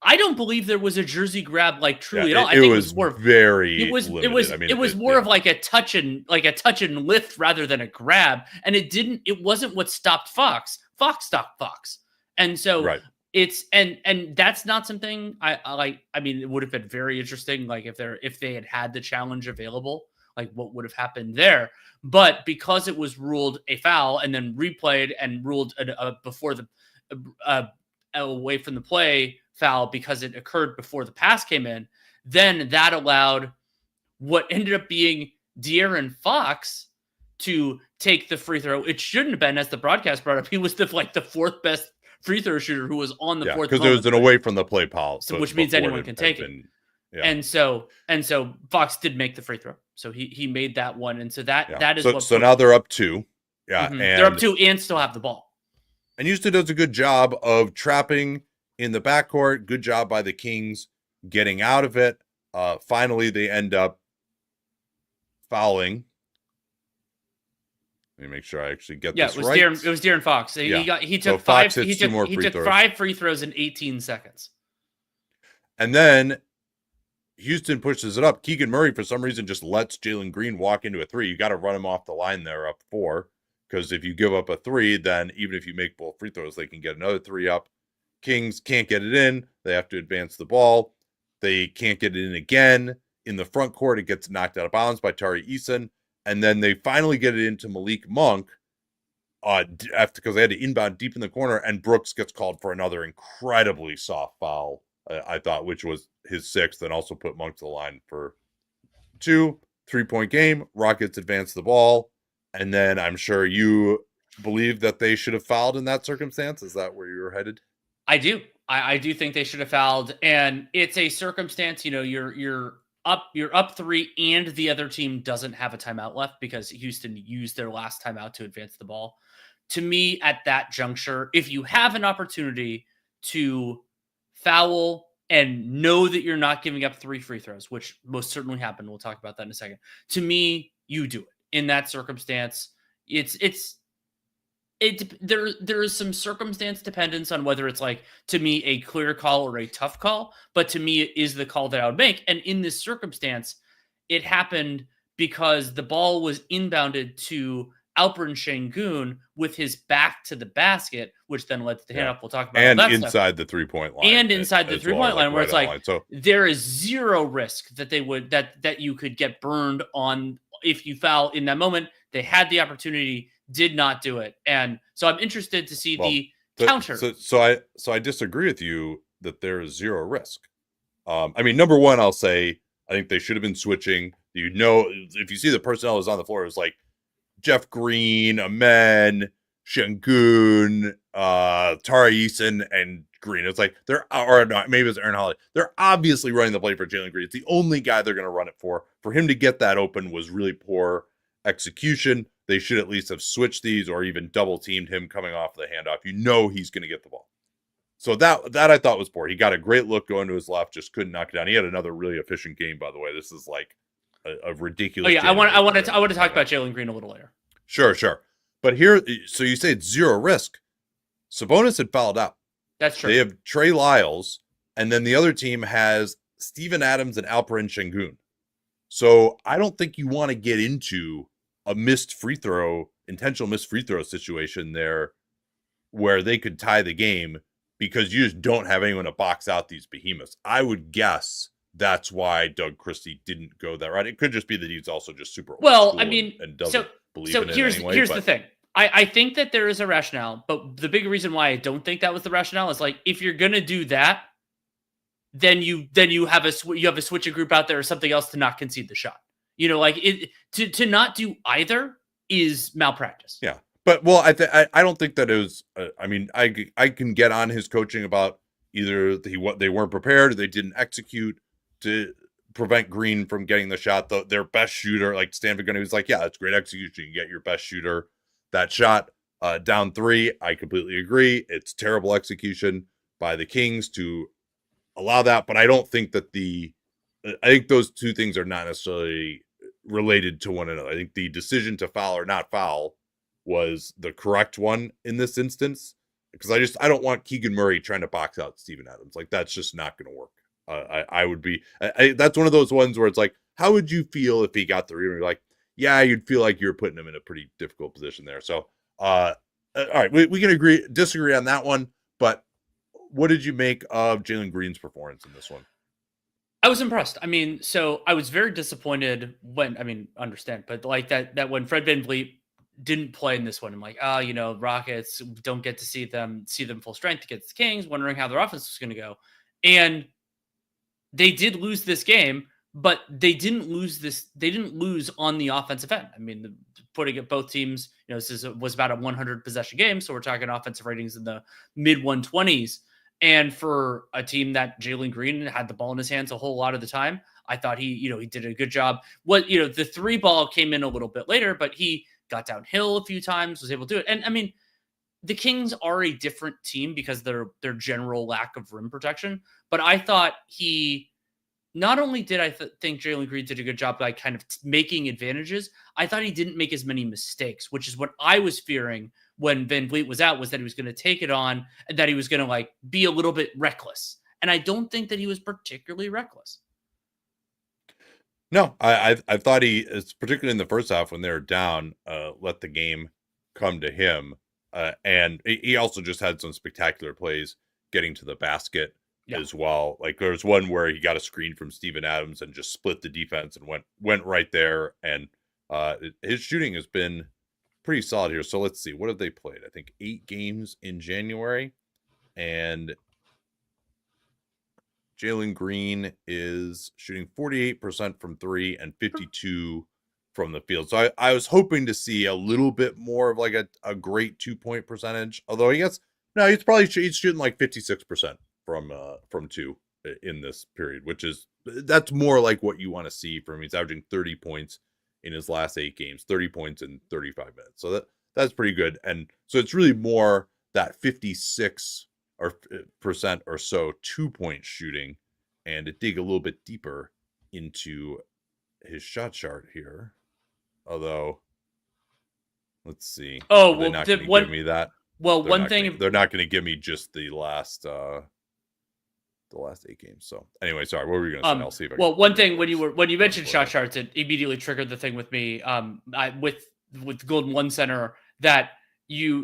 [SPEAKER 2] I don't believe there was a jersey grab truly at all. I think it was more
[SPEAKER 1] very
[SPEAKER 2] limited.
[SPEAKER 1] It
[SPEAKER 2] was more of like a touch and lift rather than a grab. And it wasn't what stopped Fox. Fox stopped Fox. And so
[SPEAKER 1] right.
[SPEAKER 2] It's and that's not something I like. I mean, it would have been very interesting, if they had the challenge available, what would have happened there. But because it was ruled a foul and then replayed and ruled before the away from the play foul because it occurred before the pass came in, then that allowed what ended up being De'Aaron Fox to take the free throw. It shouldn't have been, as the broadcast brought up. He was the 4th best free throw shooter who was on the 4th.
[SPEAKER 1] Because it was an away from the play policy,
[SPEAKER 2] which means anyone can take it.
[SPEAKER 1] Yeah.
[SPEAKER 2] And so Fox did make the free throw. So he made that one. And so that is what.
[SPEAKER 1] So now they're up 2. Yeah.
[SPEAKER 2] Mm-hmm.
[SPEAKER 1] And
[SPEAKER 2] they're up 2 and still have the ball.
[SPEAKER 1] And Houston does a good job of trapping in the backcourt. Good job by the Kings getting out of it. Finally, they end up fouling. Let me make sure I actually get this right.
[SPEAKER 2] It was De'Aaron Fox. He took
[SPEAKER 1] Fox
[SPEAKER 2] 5.
[SPEAKER 1] He took
[SPEAKER 2] 5 free throws in 18 seconds.
[SPEAKER 1] And then Houston pushes it up. Keegan Murray, for some reason, just lets Jalen Green walk into a 3. You got to run him off the line there, up 4. Because if you give up a 3, then even if you make both free throws, they can get another 3 up. Kings can't get it in. They have to advance the ball. They can't get it in again. In the front court, it gets knocked out of bounds by Tari Eason. And then they finally get it into Malik Monk because they had to inbound deep in the corner. And Brooks gets called for another incredibly soft foul, I thought, which was his 6th, and also put Monk to the line for 2. 3-point game. Rockets advance the ball. And then I'm sure you believe that they should have fouled in that circumstance. Is that where you were headed?
[SPEAKER 2] I do. I do think they should have fouled. And it's a circumstance, you're up 3 and the other team doesn't have a timeout left because Houston used their last timeout to advance the ball. To me, at that juncture, if you have an opportunity to foul and know that you're not giving up 3 free throws, which most certainly happened, we'll talk about that in a second. To me, you do it. In that circumstance, there is some circumstance dependence on whether it's, like, to me, a clear call or a tough call, but to me, it is the call that I would make. And in this circumstance, it happened because the ball was inbounded to Alperen Şengün with his back to the basket, which then led to the handoff. We'll talk about
[SPEAKER 1] and
[SPEAKER 2] all that
[SPEAKER 1] inside
[SPEAKER 2] stuff.
[SPEAKER 1] The 3-point line,
[SPEAKER 2] and inside the 3-point line, where
[SPEAKER 1] right
[SPEAKER 2] it's like
[SPEAKER 1] so
[SPEAKER 2] there is zero risk that they would that you could get burned on if you foul in that moment. They had the opportunity, did not do it, and so I'm interested to see the counter.
[SPEAKER 1] So I disagree with you that there is zero risk. I mean, number one, I'll say I think they should have been switching. If you see the personnel is on the floor, it was like Jeff Green, Amen, Şengün, Tari Eason, and Green. It's like maybe it's Aaron Holiday. They're obviously running the play for Jalen Green. It's the only guy they're going to run it for. For him to get that open was really poor execution. They should at least have switched these or even double teamed him coming off the handoff. He's going to get the ball. So that I thought was poor. He got a great look going to his left, just couldn't knock it down. He had another really efficient game, by the way. This is like a ridiculous.
[SPEAKER 2] Oh yeah, I want to talk about Jalen Green a little later.
[SPEAKER 1] Sure. But here, so you say it's zero risk. Sabonis had fouled out.
[SPEAKER 2] That's true.
[SPEAKER 1] They have Trey Lyles, and then the other team has Steven Adams and Alperen Şengün. So I don't think you want to get into a intentional missed free throw situation there where they could tie the game because you just don't have anyone to box out these behemoths. I would guess that's why Doug Christie didn't go that route. It could just be that he's also just super old school and doesn't believe in it anyway.
[SPEAKER 2] Here's the thing. I think that there is a rationale, but the big reason why I don't think that was the rationale is, like, if you're gonna do that, then you have a switching group out there or something else to not concede the shot. To not do either is malpractice.
[SPEAKER 1] Yeah, but I don't think that it was. I can get on his coaching about either they weren't prepared or they didn't execute to prevent Green from getting the shot. Their best shooter, like Stanford, he was like, yeah, that's great execution. You get your best shooter that shot down 3. I completely agree. It's terrible execution by the Kings to allow that, but I don't think that I think those two things are not necessarily related to one another. I think the decision to foul or not foul was the correct one in this instance, because I don't want Keegan Murray trying to box out Steven Adams. Like, that's just not going to work. That's one of those ones where it's like, how would you feel if he got the rebound? You're like, yeah, you'd feel like you're putting him in a pretty difficult position there. So, all right, we can disagree on that one, but what did you make of Jalen Green's performance in this one?
[SPEAKER 2] I was impressed. I mean, so I was very disappointed understand, but like that when Fred VanVleet didn't play in this one, I'm like, Rockets don't get to see them full strength against the Kings, wondering how their offense was going to go. And they did lose this game, but they didn't lose on the offensive end. I mean, putting it both teams, was about a 100 possession game. So we're talking offensive ratings in the mid 120s. And for a team that Jalen Green had the ball in his hands a whole lot of the time, I thought he did a good job. The 3 ball came in a little bit later, but he got downhill a few times, was able to do it. And I mean, the Kings are a different team because their general lack of rim protection. But I thought not only did I think Jalen Green did a good job by kind of making advantages, I thought he didn't make as many mistakes, which is what I was fearing when Van Vliet was out, was that he was going to take it on and that he was going to like be a little bit reckless. And I don't think that he was particularly reckless.
[SPEAKER 1] No, I thought it's particularly in the first half when they were down, let the game come to him. And he also just had some spectacular plays getting to the basket as well. Like there was one where he got a screen from Steven Adams and just split the defense and went right there. And his shooting has been pretty solid here. So let's see, what have they played? I think 8 games in January, and Jalen Green is shooting 48% from 3 and 52 from the field. So I was hoping to see a little bit more of like a great 2-point percentage. Although he's shooting like 56% from 2 in this period, that's more like what you want to see from him. He's averaging 30 points in his last 8 games, 30 points in 35 minutes. So that's pretty good. And so it's really more that 56% or so 2-point shooting, and to dig a little bit deeper into his shot chart here. Although, let's see.
[SPEAKER 2] Oh,
[SPEAKER 1] they're not going to give me that.
[SPEAKER 2] Well,
[SPEAKER 1] they're not going to give me just the last 8 games. So anyway, sorry, what were you going to say? I'll see if I
[SPEAKER 2] well, one thing when you mentioned shot charts, it immediately triggered the thing with me with Golden One Center that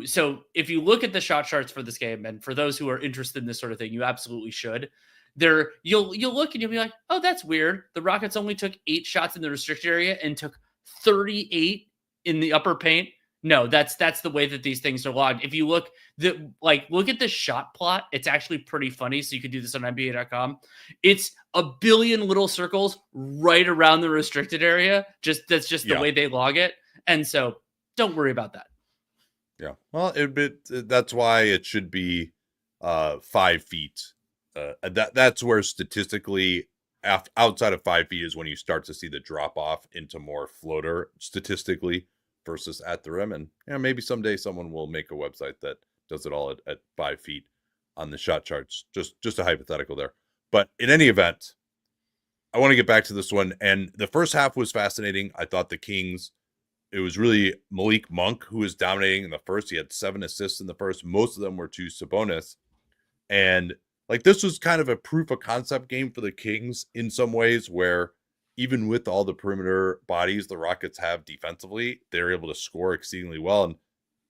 [SPEAKER 2] so if you look at the shot charts for this game, and for those who are interested in this sort of thing, you absolutely should. You'll look and you'll be like, oh, that's weird. The Rockets only took 8 shots in the restricted area and took 38 in the upper paint. No, that's the way that these things are logged. If you look at the shot plot, it's actually pretty funny. So you can do this on NBA.com. It's a billion little circles right around the restricted area. That's just the way they log it. And so don't worry about that.
[SPEAKER 1] Yeah. Well, that's why it should be 5 feet. That's where statistically outside of 5 feet is when you start to see the drop off into more floater statistically versus at the rim. And maybe someday someone will make a website that does it all at 5 feet on the shot charts. Just a hypothetical there. But in any event, I want to get back to this one. And the first half was fascinating. I thought the Kings, it was really Malik Monk who was dominating in the first. He had 7 assists in the first. Most of them were to Sabonis. And like this was kind of a proof of concept game for the Kings in some ways, where even with all the perimeter bodies the Rockets have defensively, they're able to score exceedingly well. And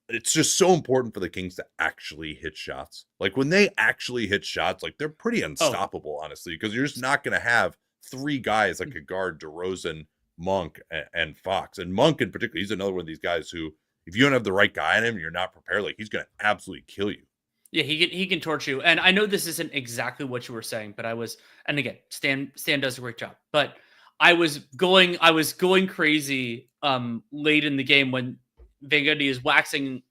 [SPEAKER 1] it's just so important for the Kings to actually hit shots. Like when they actually hit shots, like they're pretty unstoppable, honestly, because you're just not going to have 3 guys that could guard DeRozan, Monk, and Fox. And Monk in particular, he's another one of these guys who, if you don't have the right guy on him, you're not prepared, like he's going to absolutely kill you.
[SPEAKER 2] Yeah, he can torch you. And I know this isn't exactly what you were saying, but and again, Stan does a great job. But I was going crazy late in the game when Van Gundy is waxing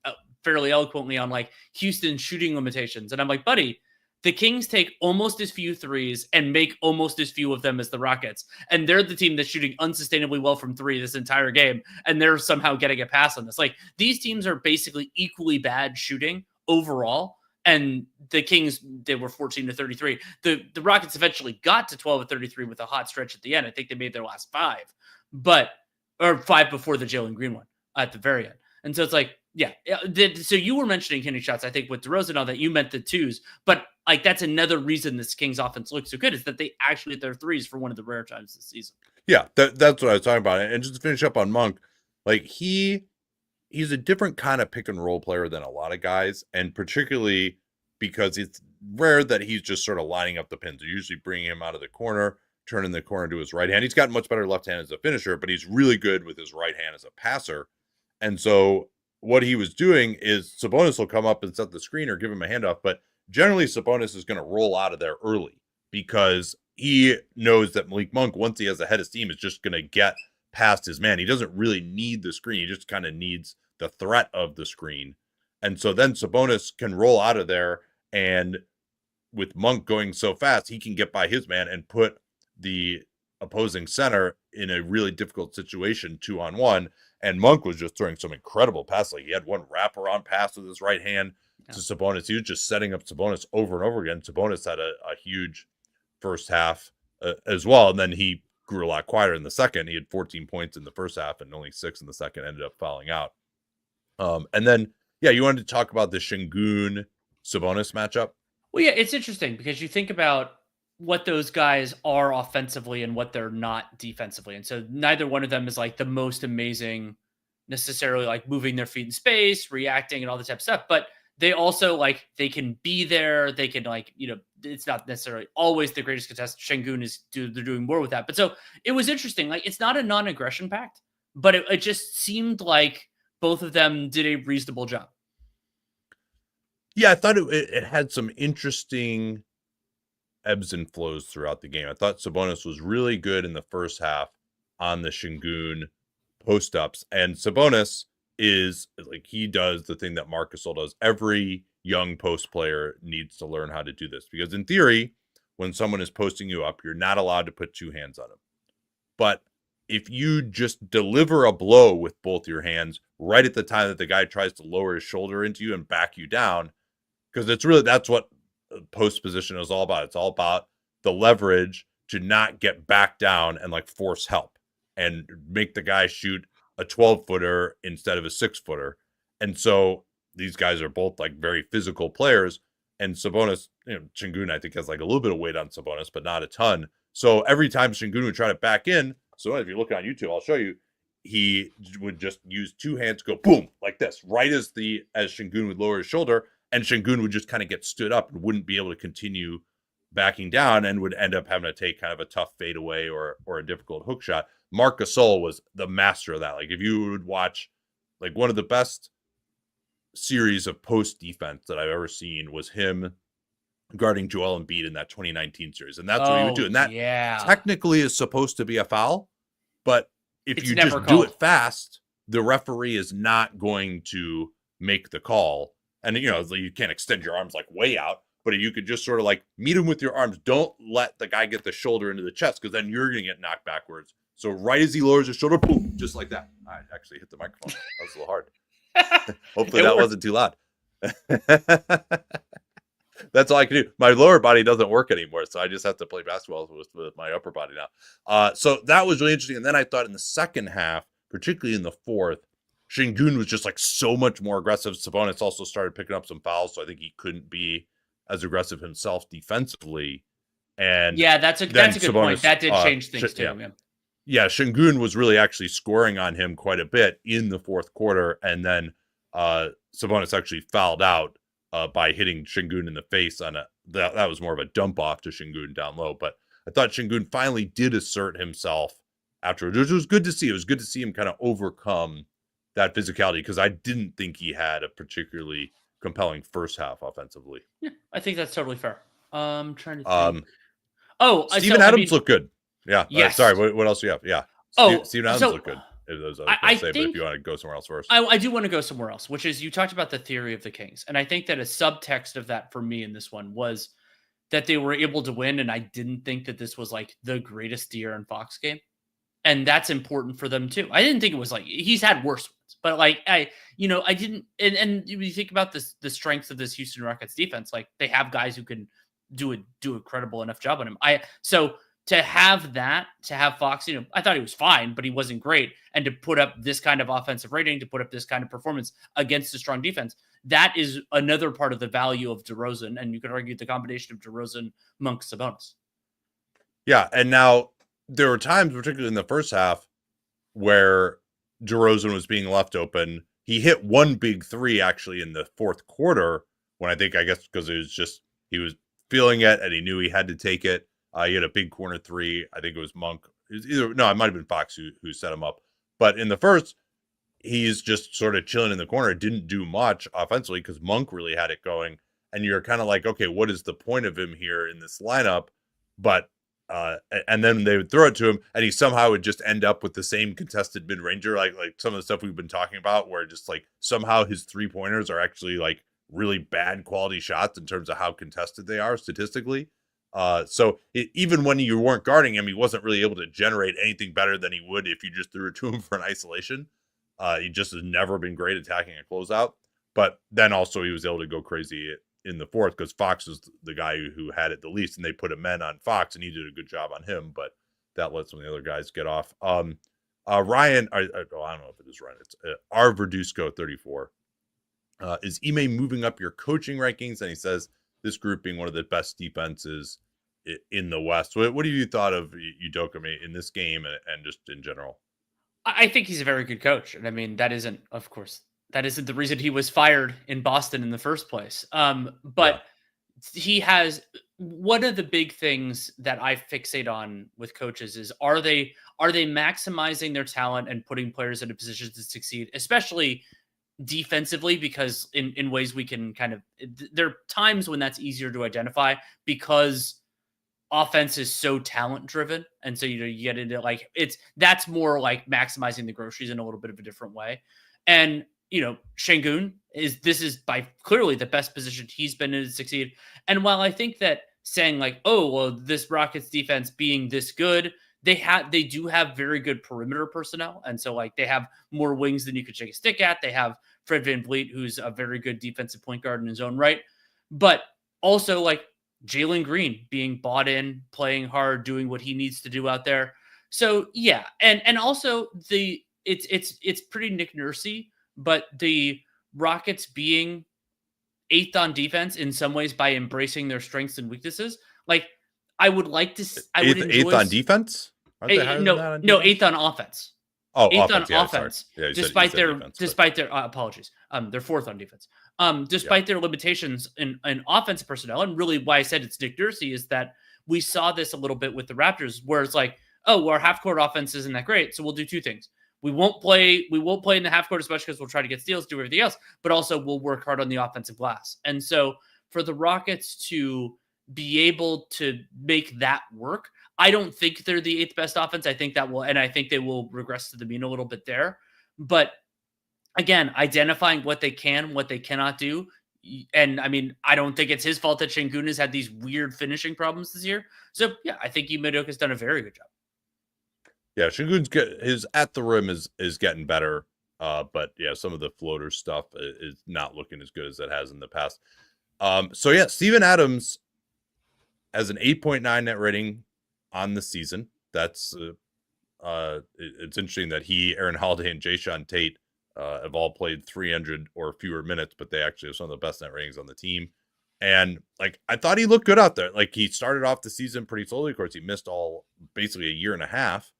[SPEAKER 2] fairly eloquently on like Houston's shooting limitations. And I'm like, buddy, the Kings take almost as few threes and make almost as few of them as the Rockets. And they're the team that's shooting unsustainably well from 3 this entire game. And they're somehow getting a pass on this. Like these teams are basically equally bad shooting overall. And the Kings, they were 14-33. The Rockets eventually got to 12-33 with a hot stretch at the end. I think they made their last 5, or 5 before the Jalen Green one at the very end. And so it's like, so you were mentioning hitting shots, I think with DeRozan and all that, you meant the 2s. But like that's another reason this Kings offense looks so good, is that they actually hit their 3s for one of the rare times this season.
[SPEAKER 1] Yeah, that's what I was talking about. And just to finish up on Monk, like he's a different kind of pick and roll player than a lot of guys, and particularly because it's rare that he's just sort of lining up the pins. They're usually bringing him out of the corner, turning the corner to his right hand. He's gotten much better left hand as a finisher, but he's really good with his right hand as a passer. And so what he was doing is Sabonis will come up and set the screen or give him a handoff, but generally Sabonis is going to roll out of there early because he knows that Malik Monk, once he has a head of steam, is just going to get past his man. He doesn't really need the screen. He just kind of needs the threat of the screen. And so then Sabonis can roll out of there and with Monk going so fast, he can get by his man and put the opposing center in a really difficult situation 2-on-1. And Monk was just throwing some incredible passes. Like he had one wraparound pass with his right hand to Sabonis. He was just setting up Sabonis over and over again. Sabonis had a huge first half as well. And then he grew a lot quieter in the second. He had 14 points in the first half and only 6 in the second, ended up fouling out. And then, yeah, you wanted to talk about the Şengün Sabonis matchup?
[SPEAKER 2] Well, yeah, it's interesting because you think about what those guys are offensively and what they're not defensively. And so neither one of them is like the most amazing, necessarily like moving their feet in space, reacting and all this type of stuff. But they also like, they can be there. They can like, you know, it's not necessarily always the greatest contestant. Şengün they're doing more with that. But so it was interesting. Like it's not a non-aggression pact, but it just seemed like both of them did a reasonable job.
[SPEAKER 1] Yeah, I thought it had some interesting ebbs and flows throughout the game. I thought Sabonis was really good in the first half on the Şengün post-ups. And Sabonis is like, he does the thing that Marc Gasol does. Every young post player needs to learn how to do this. Because in theory, when someone is posting you up, you're not allowed to put 2 hands on them. But if you just deliver a blow with both your hands right at the time that the guy tries to lower his shoulder into you and back you down, because it's really, that's what post position is all about. It's all about the leverage to not get back down and like force help and make the guy shoot a 12-footer instead of a 6-footer. And so these guys are both like very physical players. And Sabonis, you know, Şengün, I think has like a little bit of weight on Sabonis, but not a ton. So every time Şengün would try to back in, so if you look on YouTube, I'll show you, he would just use 2 hands, go boom, like this, right as Şengün would lower his shoulder, and Şengün would just kind of get stood up and wouldn't be able to continue backing down and would end up having to take kind of a tough fadeaway or a difficult hook shot. Marc Gasol was the master of that. Like if you would watch, like one of the best series of post defense that I've ever seen was him guarding Joel Embiid in that 2019 series. And that's what he would do. And that technically is supposed to be a foul, but if you just do it fast, the referee is not going to make the call. And, you know, you can't extend your arms like way out, but you could just sort of like meet him with your arms. Don't let the guy get the shoulder into the chest because then you're going to get knocked backwards. So right as he lowers his shoulder, boom, just like that. I actually hit the microphone. That was a little hard. Hopefully that wasn't too loud. That's all I can do. My lower body doesn't work anymore, so I just have to play basketball with my upper body now. So that was really interesting. And then I thought in the second half, particularly in the fourth, Şengün was just like so much more aggressive. Sabonis also started picking up some fouls, so I think he couldn't be as aggressive himself defensively. And
[SPEAKER 2] yeah, that's a good Sabonis, point. That did change things too.
[SPEAKER 1] Yeah, Şengün was really actually scoring on him quite a bit in the fourth quarter, and then Sabonis actually fouled out by hitting Şengün in the face on that was more of a dump off to Şengün down low. But I thought Şengün finally did assert himself afterwards, which was good to see. It was good to see him kind of overcome that physicality because I didn't think he had a particularly compelling first half offensively.
[SPEAKER 2] Yeah, I think that's totally fair. I'm trying to think.
[SPEAKER 1] Steven Adams looked good. Yeah.
[SPEAKER 2] Yes.
[SPEAKER 1] Sorry. What else do you have? Yeah. Steven Adams looked good. I think, but if you want to go somewhere else first.
[SPEAKER 2] I do want to go somewhere else, which is you talked about the theory of the Kings. And I think that a subtext of that for me in this one was that they were able to win. And I didn't think that this was like the greatest De'Aaron Fox game. And that's important for them too. I didn't think it was like, he's had worse ones, but like, I didn't, and you think about the strengths of this Houston Rockets defense, like they have guys who can do a credible enough job on him. So to have Fox, I thought he was fine, but he wasn't great. And to put up this kind of offensive rating, to put up this kind of performance against a strong defense, that is another part of the value of DeRozan. And you could argue the combination of DeRozan, Monk, Sabonis.
[SPEAKER 1] Yeah. And now there were times, particularly in the first half, where DeRozan was being left open. He hit one big three actually in the fourth quarter when I guess because it was just, he was feeling it and he knew he had to take it. He had a big corner three. I think it was Monk. It might have been Fox who set him up. But in the first, he's just sort of chilling in the corner. Didn't do much offensively because Monk really had it going. And you're kind of like, okay, what is the point of him here in this lineup? But and then they would throw it to him, and he somehow would just end up with the same contested mid-ranger, like some of the stuff we've been talking about, where just like somehow his 3-pointers are actually like really bad quality shots in terms of how contested they are statistically. So even when you weren't guarding him, he wasn't really able to generate anything better than he would if you just threw it to him for an isolation. He just has never been great attacking a closeout. But then also he was able to go crazy in the fourth because Fox was the guy who had it the least, and they put a men on Fox, and he did a good job on him. But that let some of the other guys get off. Ryan, I don't know if it is Ryan. It's R Verdusco 34. Is Ime moving up your coaching rankings? And he says this group being one of the best defenses in the West. What have you thought of Udoka in this game and just in general?
[SPEAKER 2] I think he's a very good coach. And I mean, that isn't the reason he was fired in Boston in the first place. But he has one of the big things that I fixate on with coaches is are they maximizing their talent and putting players in a position to succeed, especially defensively, because in ways we can kind of, there are times when that's easier to identify because offense is so talent driven. And so, you get into like, that's more like maximizing the groceries in a little bit of a different way. And, Şengün is by clearly the best position he's been in to succeed. And while I think that saying like, oh, well, this Rockets defense being this good, they do have very good perimeter personnel. And so like they have more wings than you could shake a stick at. They have Fred VanVleet, who's a very good defensive point guard in his own right. But also like Jalen Green being bought in, playing hard, doing what he needs to do out there. So yeah. And also it's pretty Nick Nursey, but the Rockets being 8th on defense in some ways by embracing their strengths and weaknesses. Like I would like to, I would enjoy
[SPEAKER 1] 8th on defense.
[SPEAKER 2] No, 8th on offense.
[SPEAKER 1] Oh,
[SPEAKER 2] 8th on offense.
[SPEAKER 1] Yeah,
[SPEAKER 2] despite their apologies. They're 4th on defense. Despite their limitations in offensive personnel, and really why I said it's Nick Nursey is that we saw this a little bit with the Raptors, where it's like, oh, well, our half court offense isn't that great, so we'll do 2 things. We won't play in the half court as much because we'll try to get steals, do everything else, but also we'll work hard on the offensive glass. And so for the Rockets to be able to make that work, I don't think they're the 8th best offense. I think they will regress to the mean a little bit there. But again, identifying what they can, what they cannot do. And I mean, I don't think it's his fault that Şengün has had these weird finishing problems this year. So yeah, I think Udoka has done a very good job.
[SPEAKER 1] Yeah, Şengün's his at the rim is getting better. But yeah, some of the floater stuff is not looking as good as it has in the past. So yeah, Steven Adams has an 8.9 net rating on the season. That's it's interesting that he, Aaron Holiday, and Jayshawn Tate have all played 300 or fewer minutes, but they actually have some of the best net ratings on the team. And like I thought he looked good out there. Like he started off the season pretty slowly. Of course, he missed basically a year and a half,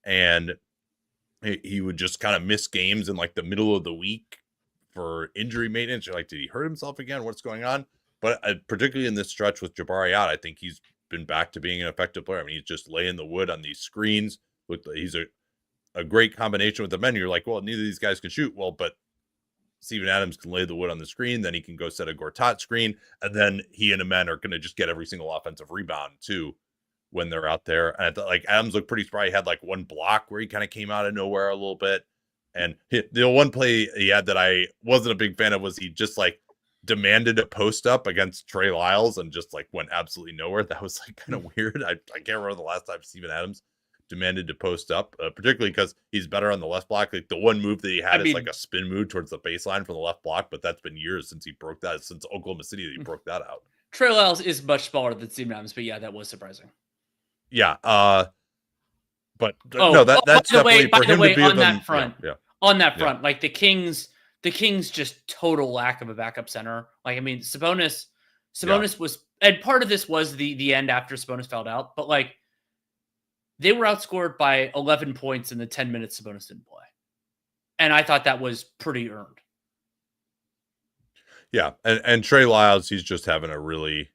[SPEAKER 1] and he would just kind of miss games in like the middle of the week for injury maintenance. You're like, did he hurt himself again? What's going on? But particularly in this stretch with Jabari out, I think he's been back to being an effective player. I mean, he's just laying the wood on these screens. He's a great combination with the men. You're like, well, neither of these guys can shoot. Well, but Steven Adams can lay the wood on the screen. Then he can go set a Gortat screen. And then he and a man are going to just get every single offensive rebound too when they're out there. And I thought like Adams looked pretty spry. He had like one block where he kind of came out of nowhere a little bit. And the one play he had that I wasn't a big fan of was he just like demanded a post up against Trey Lyles and just like went absolutely nowhere. That was like kind of weird. I can't remember the last time Steven Adams demanded to post up, particularly because he's better on the left block. Like the one move that he had is like a spin move towards the baseline from the left block, but that's been years since he broke that, since Oklahoma City that he broke that out.
[SPEAKER 2] Trey Lyles is much smaller than Steven Adams, but yeah, that was surprising.
[SPEAKER 1] Yeah. But no, that's definitely for him to be
[SPEAKER 2] on that front.
[SPEAKER 1] Yeah.
[SPEAKER 2] On that front, like the Kings just total lack of a backup center. Like, I mean, Sabonis was, and part of this was the end after Sabonis fouled out, but like they were outscored by 11 points in the 10 minutes Sabonis didn't play. And I thought that was pretty earned.
[SPEAKER 1] Yeah. And Trey Lyles, he's just having a really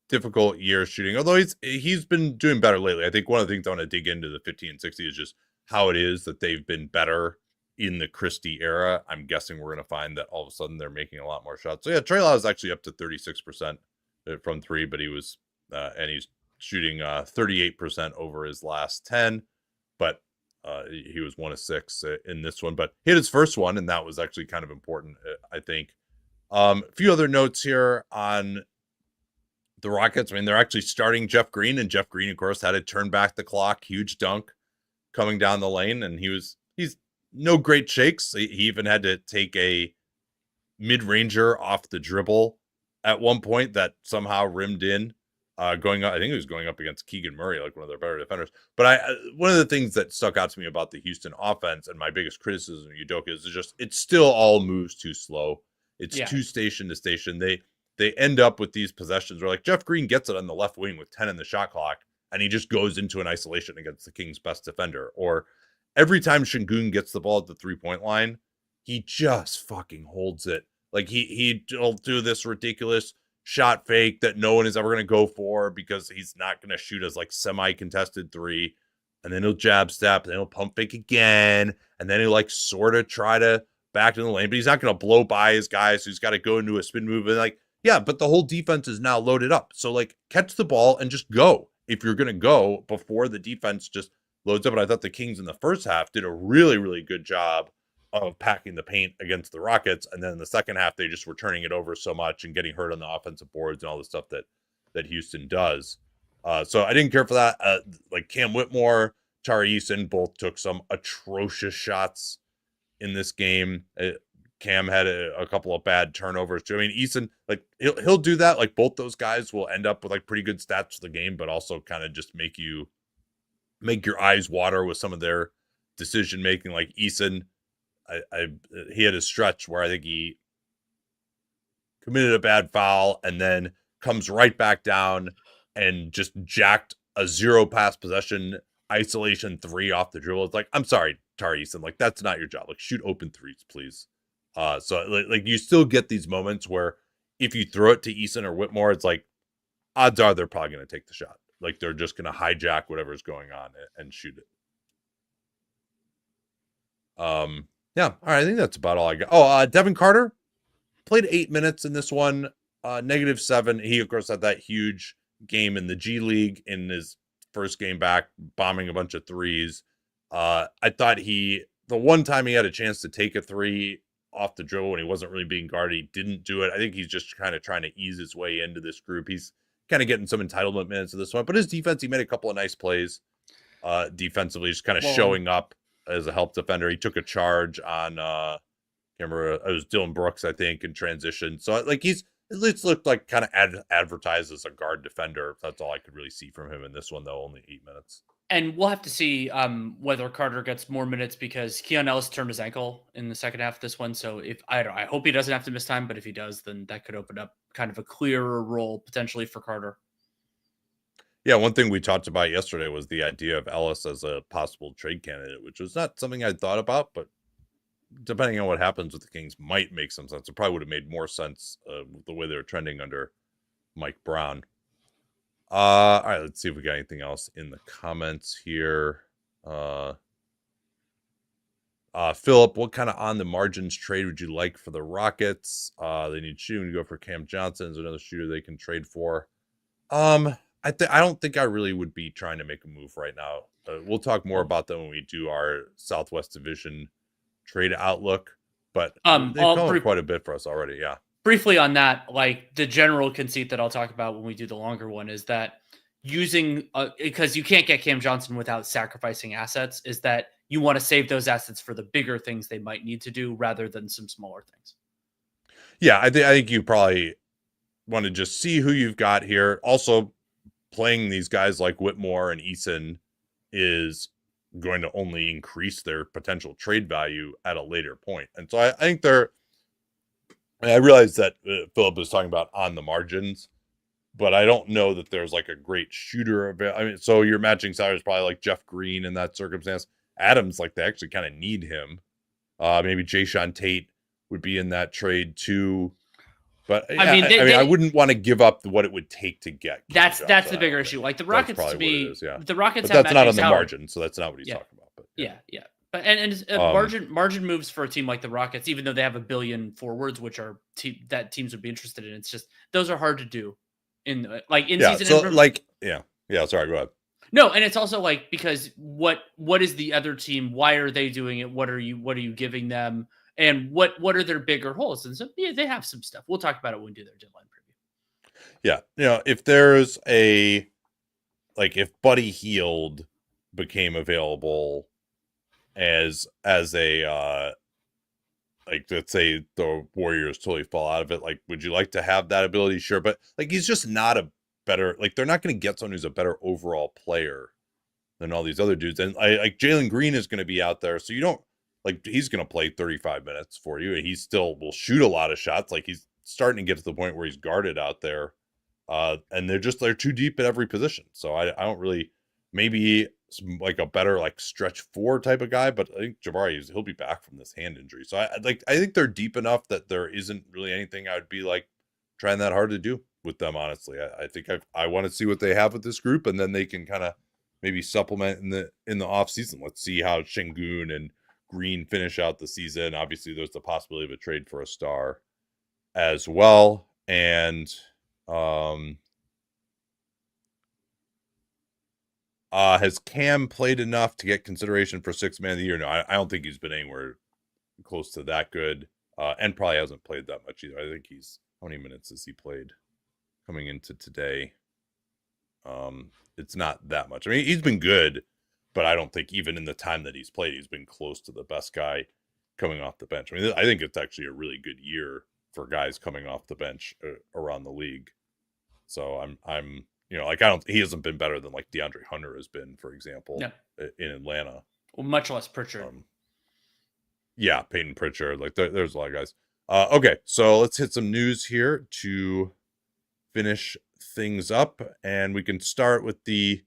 [SPEAKER 1] difficult year shooting, although he's been doing better lately. I think one of the things I want to dig into the 50 and 60 is just how it is that they've been better in the Christie era. I'm guessing we're going to find that all of a sudden they're making a lot more shots. So yeah, Trey Lyles is actually up to 36% from 3, but he was, and he's shooting 38% over his last 10, but he was 1 of 6 in this one, but hit his first one. And that was actually kind of important, I think. A few other notes here on the Rockets. I mean, they're actually starting Jeff Green, and Jeff Green, of course, had to turn back the clock. Huge dunk coming down the lane, and he's no great shakes. He even had to take a mid-ranger off the dribble at one point that somehow rimmed in. Going up, I think he was going up against Keegan Murray, like one of their better defenders. But one of the things that stuck out to me about the Houston offense, and my biggest criticism of Udoka, is just it still all moves too slow. It's too station to station. They end up with these possessions where, like, Jeff Green gets it on the left wing with 10 in the shot clock, and he just goes into an isolation against the Kings' best defender. Or every time Şengün gets the ball at the 3-point line, he just fucking holds it. Like, he'll do this ridiculous shot fake that no one is ever going to go for because he's not going to shoot as, like, semi-contested three. And then he'll jab step, and then he'll pump fake again. And then he'll, like, sort of try to back to the lane, but he's not going to blow by his guys. So he's got to go into a spin move. And, like, yeah, but the whole defense is now loaded up. So, like, catch the ball and just go if you're going to go before the defense just loads up. And I thought the Kings in the first half did a really, really good job of packing the paint against the Rockets. And then in the second half, they just were turning it over so much and getting hurt on the offensive boards and all the stuff that Houston does. So I didn't care for that. Like Cam Whitmore, Tari Eason both took some atrocious shots in this game. Cam had a couple of bad turnovers too. I mean, Eason, like he'll do that. Like both those guys will end up with like pretty good stats for the game, but also kind of just make your eyes water with some of their decision making. Like Eason, he had a stretch where I think he committed a bad foul and then comes right back down and just jacked a 0 pass possession isolation 3 off the dribble. It's like, I'm sorry, Tari Eason, like that's not your job. Like shoot open threes, please. So like you still get these moments where if you throw it to Eason or Whitmore, it's like odds are they're probably going to take the shot. Like they're just going to hijack whatever's going on and shoot it. Yeah. All right. I think that's about all I got. Oh, Devin Carter played 8 minutes in this one, -7. He, of course, had that huge game in the G League in his first game back, bombing a bunch of threes. I thought the one time he had a chance to take a three off the dribble when he wasn't really being guarded, he didn't do it. I think he's just kind of trying to ease his way into this group. He's kind of getting some entitlement minutes at this one, but his defense, he made a couple of nice plays defensively, just kind of showing up as a help defender. He took a charge on, can't remember, it was Dylan Brooks, I think, in transition. So like he's at least looked like kind of advertised as a guard defender. That's all I could really see from him in this one, though, only 8 minutes.
[SPEAKER 2] And we'll have to see whether Carter gets more minutes because Keon Ellis turned his ankle in the second half of this one. So if I hope he doesn't have to miss time, but if he does, then that could open up kind of a clearer role potentially for Carter.
[SPEAKER 1] Yeah, one thing we talked about yesterday was the idea of Ellis as a possible trade candidate, which was not something I'd thought about, but depending on what happens with the Kings might make some sense. It probably would have made more sense the way they were trending under Mike Brown. All right, let's see if we got anything else in the comments here. Philip, what kind of on the margins trade would you like for the Rockets? They need shooting to go for Cam Johnson. Is another shooter they can trade for? I don't think I really would be trying to make a move right now. We'll talk more about that when we do our Southwest Division trade outlook. But they've come quite a bit for us already. Yeah.
[SPEAKER 2] Briefly on that, like the general conceit that I'll talk about when we do the longer one is that using because you can't get Cam Johnson without sacrificing assets, is that you want to save those assets for the bigger things they might need to do rather than some smaller things.
[SPEAKER 1] Yeah, I think you probably want to just see who you've got here. Also, playing these guys like Whitmore and Eason is going to only increase their potential trade value at a later point. And so I think I realize that Philip was talking about on the margins, but I don't know that there's like a great shooter available. I mean, so your matching salary is probably like Jeff Green in that circumstance. Adams, like they actually kind of need him. Maybe Jayshawn Tate would be in that trade too. But I wouldn't want to give up what it would take to get.
[SPEAKER 2] That's the bigger issue. Like the Rockets to me, the Rockets.
[SPEAKER 1] But that's not on the margin, so that's not what he's talking about. But
[SPEAKER 2] yeah. But and margin moves for a team like the Rockets, even though they have $1 billion forwards, which are that teams would be interested in. It's just those are hard to do in season.
[SPEAKER 1] So sorry, go ahead.
[SPEAKER 2] No, and it's also like because what is the other team? Why are they doing it? What are you giving them? And what are their bigger holes? And so yeah, they have some stuff. We'll talk about it when we do their deadline preview.
[SPEAKER 1] Yeah, if there's if Buddy Hield became available as a let's say the Warriors totally fall out of it, would you like to have that ability? Sure, but he's just not a better, they're not going to get someone who's a better overall player than all these other dudes. And Jalen Green is going to be out there, so you don't he's going to play 35 minutes for you, and he still will shoot a lot of shots. He's starting to get to the point where he's guarded out there, and they're too deep at every position. So I don't really, maybe a better stretch four type of guy, but I think Jabari, he'll be back from this hand injury. So I think they're deep enough that there isn't really anything I would be trying that hard to do with them. Honestly, I think I want to see what they have with this group, and then they can kind of maybe supplement in the off season. Let's see how Şengün and Green finish out the season. Obviously, there's the possibility of a trade for a star as well. And has Cam played enough to get consideration for sixth man of the year? No, I don't think he's been anywhere close to that good, and probably hasn't played that much either. I think how many minutes has he played coming into today? It's not that much. I mean, he's been good, but I don't think even in the time that he's played, he's been close to the best guy coming off the bench. I mean, I think it's actually a really good year for guys coming off the bench around the league. So I'm he hasn't been better than DeAndre Hunter has been, for example, in Atlanta.
[SPEAKER 2] Well, much less Pritchard.
[SPEAKER 1] Yeah, Peyton Pritchard. There's a lot of guys. Okay, so let's hit some news here to finish things up, and we can start with the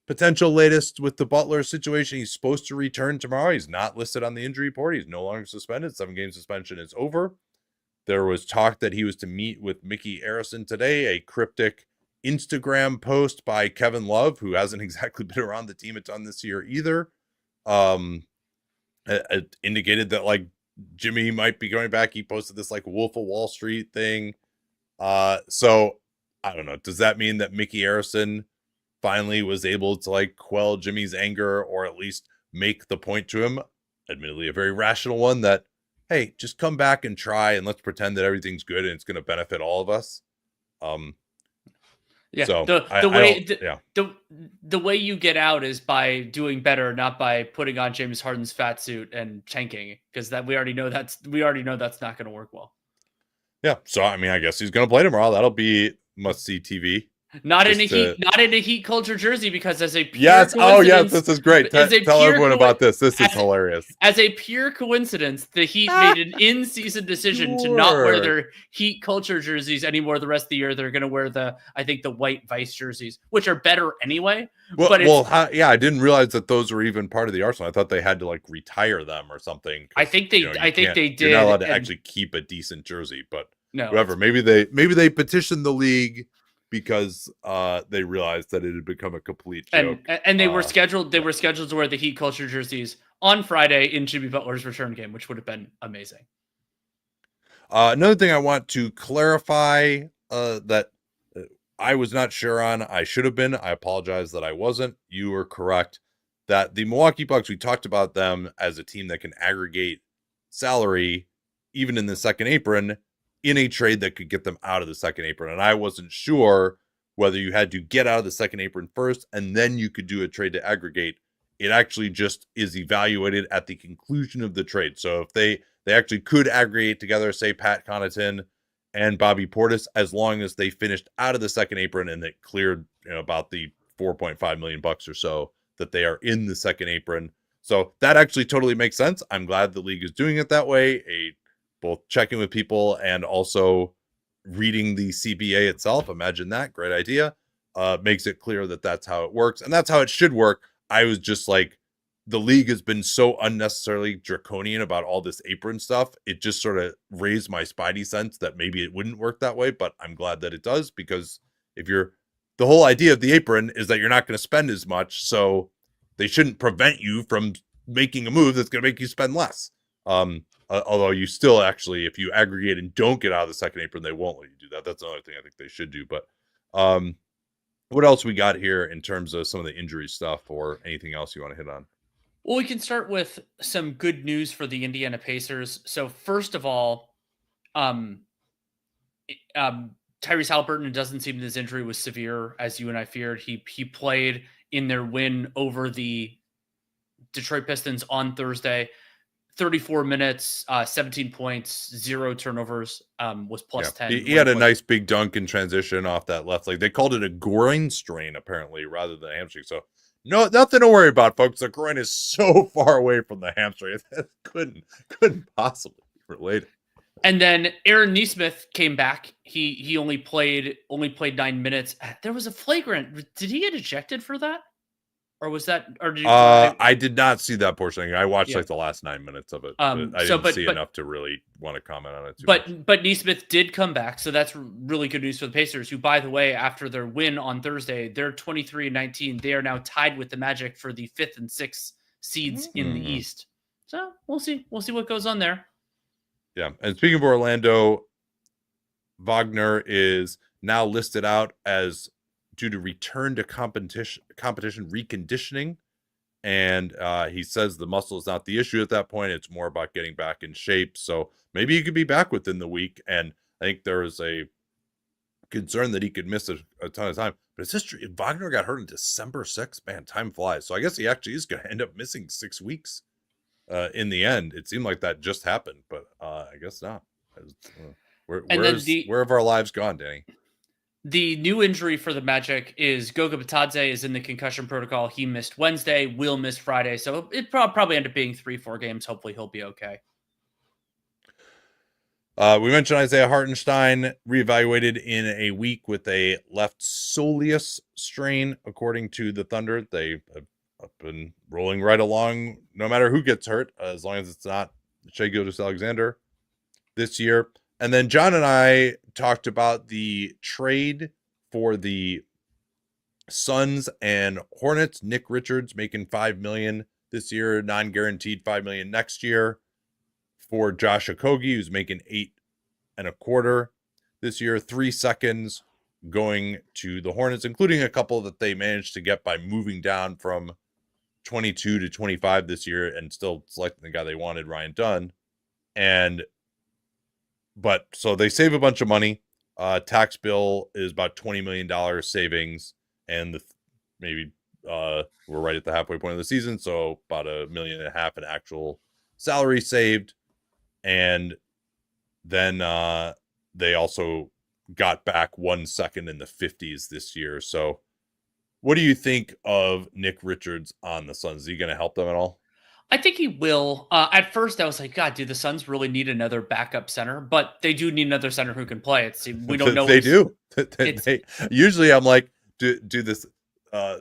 [SPEAKER 1] potential latest with the Butler situation. He's supposed to return tomorrow. He's not listed on the injury report. He's no longer suspended. 7-game suspension is over. There was talk that he was to meet with Mickey Arison today, a cryptic Instagram post by Kevin Love, who hasn't exactly been around the team a ton this year either. It indicated that Jimmy might be going back. He posted this Wolf of Wall Street thing. So I don't know. Does that mean that Mickey Arison finally was able to quell Jimmy's anger, or at least make the point to him, admittedly a very rational one, that, hey, just come back and try, and let's pretend that everything's good and it's going to benefit all of us.
[SPEAKER 2] Yeah.
[SPEAKER 1] So
[SPEAKER 2] the way you get out is by doing better, not by putting on James Harden's fat suit and tanking, because we already know that's not going to work well.
[SPEAKER 1] Yeah. So I mean, I guess he's going to play tomorrow. That'll be must-see TV.
[SPEAKER 2] Not in a Heat culture jersey, because as a pure
[SPEAKER 1] yes, oh yes, this is great. Tell everyone about this. This is hilarious.
[SPEAKER 2] As a pure coincidence, the Heat made an in-season decision to not wear their Heat culture jerseys anymore the rest of the year. They're going to wear the white Vice jerseys, which are better anyway.
[SPEAKER 1] I didn't realize that those were even part of the arsenal. I thought they had to retire them or something.
[SPEAKER 2] I think they did.
[SPEAKER 1] You're not allowed to actually keep a decent jersey, but
[SPEAKER 2] no,
[SPEAKER 1] whatever. Maybe they petitioned the league because they realized that it had become a complete joke.
[SPEAKER 2] And they were scheduled to wear the Heat culture jerseys on Friday in Jimmy Butler's return game, which would have been amazing.
[SPEAKER 1] Another thing I want to clarify that I was not sure on, I should have been. I apologize that I wasn't. You were correct that the Milwaukee Bucks, we talked about them as a team that can aggregate salary even in the second apron, in a trade that could get them out of the second apron. And I wasn't sure whether you had to get out of the second apron first and then you could do a trade to aggregate. It actually just is evaluated at the conclusion of the trade. So if they actually could aggregate together, say Pat Connaughton and Bobby Portis, as long as they finished out of the second apron and it cleared about the $4.5 million bucks or so that they are in the second apron. So that actually totally makes sense. I'm glad the league is doing it that way. Both checking with people and also reading the CBA itself. Imagine that. Great idea. Makes it clear that that's how it works. And that's how it should work. I was just the league has been so unnecessarily draconian about all this apron stuff. It just sort of raised my spidey sense that maybe it wouldn't work that way, but I'm glad that it does, because the whole idea of the apron is that you're not going to spend as much. So they shouldn't prevent you from making a move that's going to make you spend less. Although you still actually, if you aggregate and don't get out of the second apron, they won't let you do that. That's another thing I think they should do. But what else we got here in terms of some of the injury stuff or anything else you want to hit on?
[SPEAKER 2] Well, we can start with some good news for the Indiana Pacers. So first of all, um, Tyrese Halliburton, it doesn't seem his injury was severe as you and I feared. He played in their win over the Detroit Pistons on Thursday. 34 minutes, 17 points, 0 turnovers, was plus 10.
[SPEAKER 1] He had a nice big dunk in transition off that left leg. They called it a groin strain, apparently, rather than a hamstring. So, no, nothing to worry about, folks. The groin is so far away from the hamstring. That couldn't possibly be related.
[SPEAKER 2] And then Aaron Nesmith came back. He only played 9 minutes. There was a flagrant. Did he get ejected for that? Or was that? Or did
[SPEAKER 1] I did not see that portion. I watched like the last 9 minutes of it. But I didn't see enough to really want to comment on it too much.
[SPEAKER 2] But Nesmith did come back, so that's really good news for the Pacers, who, by the way, after their win on Thursday, they're 23-19. They are now tied with the Magic for the 5th and 6th seeds in the East. So we'll see. We'll see what goes on there.
[SPEAKER 1] Yeah, and speaking of Orlando, Wagner is now listed out as due to return to competition reconditioning, and he says the muscle is not the issue at that point. It's more about getting back in shape. So maybe he could be back within the week. And I think there is a concern that he could miss a ton of time. But it's history. Wagner got hurt on December 6th. Man, time flies. So I guess he actually is going to end up missing 6 weeks. In the end, it seemed like that just happened, but I guess not. Where have our lives gone, Danny?
[SPEAKER 2] The new injury for the Magic is Goga Bitadze is in the concussion protocol. He missed Wednesday, will miss Friday. So it probably end up being 3-4 games. Hopefully he'll be okay.
[SPEAKER 1] We mentioned Isaiah Hartenstein reevaluated in a week with a left soleus strain, according to the Thunder. They have been rolling right along no matter who gets hurt, as long as it's not Shai Gilgeous-Alexander this year. And then John and I talked about the trade for the Suns and Hornets. Nick Richards making $5 million this year, non-guaranteed $5 million next year, for Josh Okogie, who's making $8.25 this year. 3 seconds going to the Hornets, including a couple that they managed to get by moving down from 22 to 25 this year and still selecting the guy they wanted, Ryan Dunn. But so they save a bunch of money. Tax bill is about $20 million savings, and maybe we're right at the halfway point of the season, so about $1.5 million in actual salary saved. And then they also got back 1 second in the 50s this year. So what do you think of Nick Richards on the Suns? Is he going to help them at all?
[SPEAKER 2] I think he will. At first, I was like, God, do the Suns really need another backup center? But they do need another center who can play. We don't know.
[SPEAKER 1] They do. Usually I'm like, do this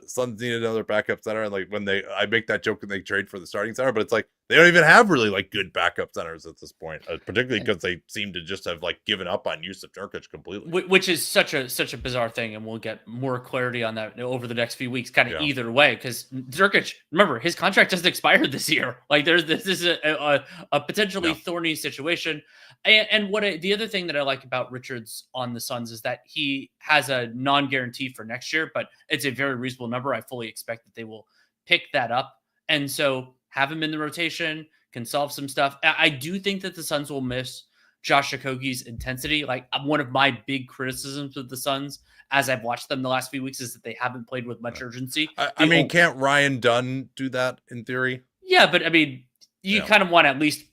[SPEAKER 1] Suns need another backup center? And like I make that joke when they trade for the starting center, but it's like they don't even have really like good backup centers at this point, particularly because they seem to just have like given up on Jusuf Nurkic completely,
[SPEAKER 2] which is such a bizarre thing, and we'll get more clarity on that over the next few weeks, kind of either way, because Nurkic, remember, his contract doesn't expire this year. Like this is a potentially thorny situation. And the other thing that I like about Richards on the Suns is that he has a non-guarantee for next year, but it's a very reasonable number. I fully expect that they will pick that up. And so have him in the rotation, can solve some stuff. I do think that the Suns will miss Josh Okogie's intensity. Like, one of my big criticisms of the Suns as I've watched them the last few weeks is that they haven't played with much urgency.
[SPEAKER 1] I mean, can't Ryan Dunn do that in theory?
[SPEAKER 2] Yeah, but I mean, you kind of want at least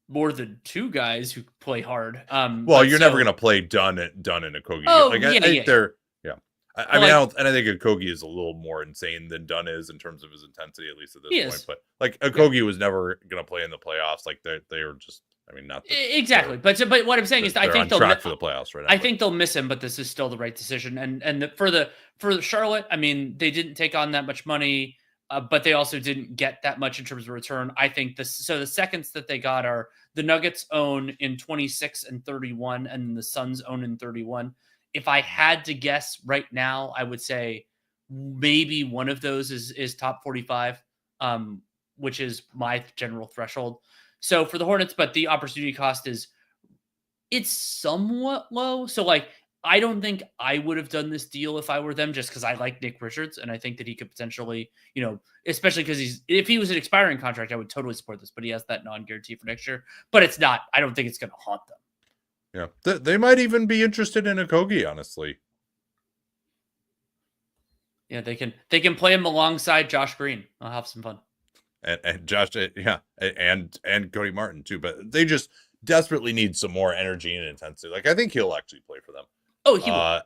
[SPEAKER 2] more than 2 guys who play hard.
[SPEAKER 1] Well, you're never going to play Dunn and Okogie.
[SPEAKER 2] Oh,
[SPEAKER 1] I think they're, I think Okogie is a little more insane than Dunn is in terms of his intensity, at least at this point. But like Okogie was never going to play in the playoffs. Like they were just, I mean, not
[SPEAKER 2] exactly. But what I'm saying is, I think
[SPEAKER 1] they'll track for the playoffs right now.
[SPEAKER 2] I think they'll miss him, but this is still the right decision. And for the Charlotte, I mean, they didn't take on that much money, but they also didn't get that much in terms of return. I think the seconds that they got are the Nuggets own in 26 and 31, and the Suns own in 31. If I had to guess right now, I would say maybe one of those is top 45, which is my general threshold. So for the Hornets, but the opportunity cost it's somewhat low. So like I don't think I would have done this deal if I were them, just because I like Nick Richards and I think that he could potentially, especially because if he was an expiring contract, I would totally support this, but he has that non-guarantee for next year. But it's not. I don't think it's going to haunt them.
[SPEAKER 1] Yeah, they might even be interested in Okogie, honestly.
[SPEAKER 2] Yeah, they can play him alongside Josh Green. I'll have some fun.
[SPEAKER 1] And Josh, yeah, and Cody Martin too. But they just desperately need some more energy and intensity. Like, I think he'll actually play for them.
[SPEAKER 2] Oh, he will.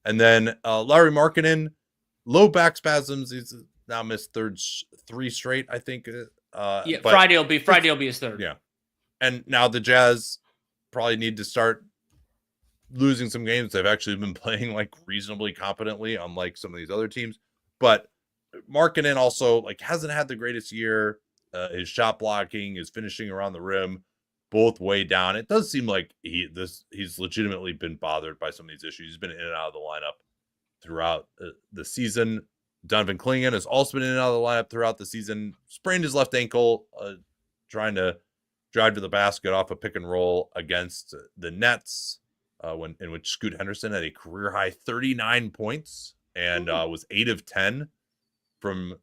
[SPEAKER 1] And then Larry Markkinen, low back spasms. He's now missed three straight, I think.
[SPEAKER 2] Friday will be his third.
[SPEAKER 1] Yeah, and now the Jazz probably need to start losing some games. They've actually been playing like reasonably competently, unlike some of these other teams. But Markkinen also like hasn't had the greatest year. His shot blocking, his finishing around the rim, both way down. It does seem like he's legitimately been bothered by some of these issues. He's been in and out of the lineup throughout the season. Donovan Clingan has also been in and out of the lineup throughout the season. Sprained his left ankle, trying to drive to the basket off a pick and roll against the Nets, in which Scoot Henderson had a career high 39 points and was 8 of 10 from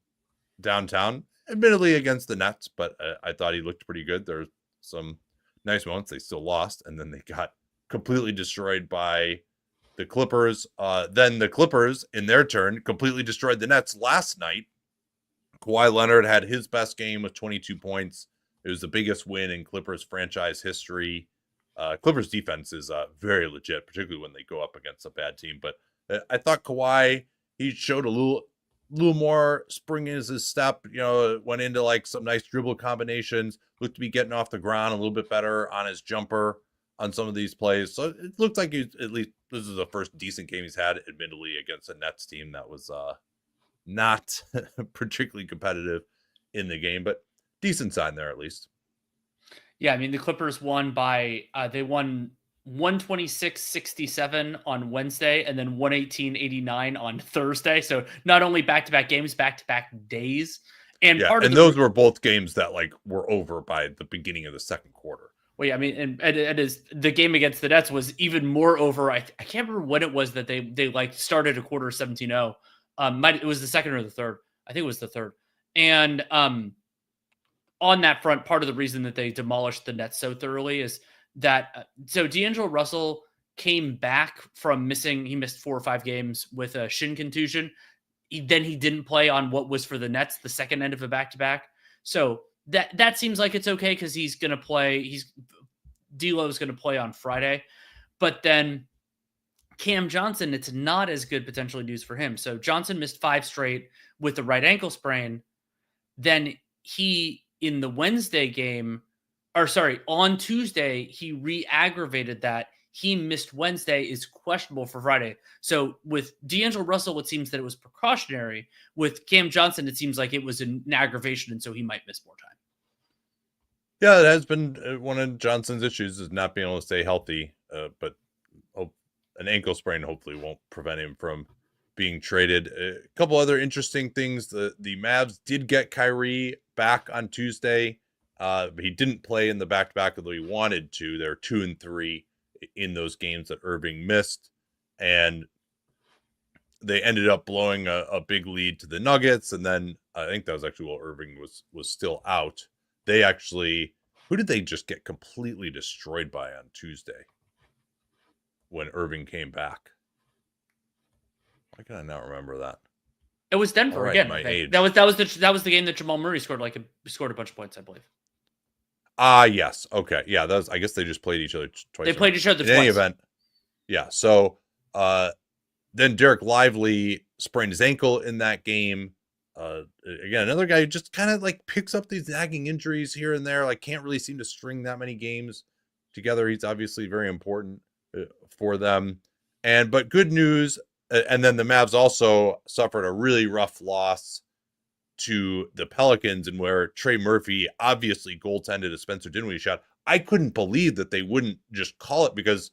[SPEAKER 1] downtown. Admittedly against the Nets, but I thought he looked pretty good. There's some nice moments. They still lost, and then they got completely destroyed by the Clippers. Then the Clippers, in their turn, completely destroyed the Nets last night. Kawhi Leonard had his best game with 22 points. It was the biggest win in Clippers franchise history. Clippers defense is very legit, particularly when they go up against a bad team. But I thought Kawhi, he showed a little more spring in his step. Went into like some nice dribble combinations. Looked to be getting off the ground a little bit better on his jumper on some of these plays. So it looked like at least this is the first decent game he's had, admittedly, against a Nets team that was not particularly competitive in the game, but decent sign there at least.
[SPEAKER 2] Yeah, I mean, the Clippers won by, they won 126-67 on Wednesday and then 118-89 on Thursday. So not only back-to-back games, back-to-back days. And
[SPEAKER 1] those were both games that like were over by the beginning of the second quarter.
[SPEAKER 2] Well, yeah, I mean, and it is the game against the Nets was even more over. I can't remember when it was that they like started a quarter 17-0. It was the second or the third. I think it was the third. And on that front, part of the reason that they demolished the Nets so thoroughly is that so D'Angelo Russell came back from he missed 4 or 5 games with a shin contusion. Then he didn't play on what was for the Nets, the second end of a back-to-back. So that seems like it's okay because he's going to play. D'Lo's going to play on Friday. But then Cam Johnson, it's not as good potentially news for him. So Johnson missed 5 straight with the right ankle sprain. Then in the Wednesday game, on Tuesday, he re-aggravated that. He missed Wednesday, is questionable for Friday. So with D'Angelo Russell, it seems that it was precautionary. With Cam Johnson, it seems like it was an aggravation, and so he might miss more time.
[SPEAKER 1] Yeah, it has been one of Johnson's issues is not being able to stay healthy, but an ankle sprain hopefully won't prevent him from being traded. A couple other interesting things. The Mavs did get Kyrie back on Tuesday. He didn't play in the back-to-back, although he wanted to. They're 2-3 in those games that Irving missed, and they ended up blowing a big lead to the Nuggets. And then I think that was actually while Irving was still out. They actually, who did they just get completely destroyed by on Tuesday when Irving came back? Why can I not remember that?
[SPEAKER 2] It was Denver again. I think. That was the game that Jamal Murray scored a bunch of points, I believe.
[SPEAKER 1] Yes. Okay. Yeah. I guess they just played each other twice.
[SPEAKER 2] They played each other twice.
[SPEAKER 1] In any event. Yeah. So then Derek Lively sprained his ankle in that game. Again, another guy who just kind of like picks up these nagging injuries here and there. Like can't really seem to string that many games together. He's obviously very important for them. But good news. And then the Mavs also suffered a really rough loss to the Pelicans, and where Trey Murphy obviously goaltended a Spencer Dinwiddie shot. I couldn't believe that they wouldn't just call it, because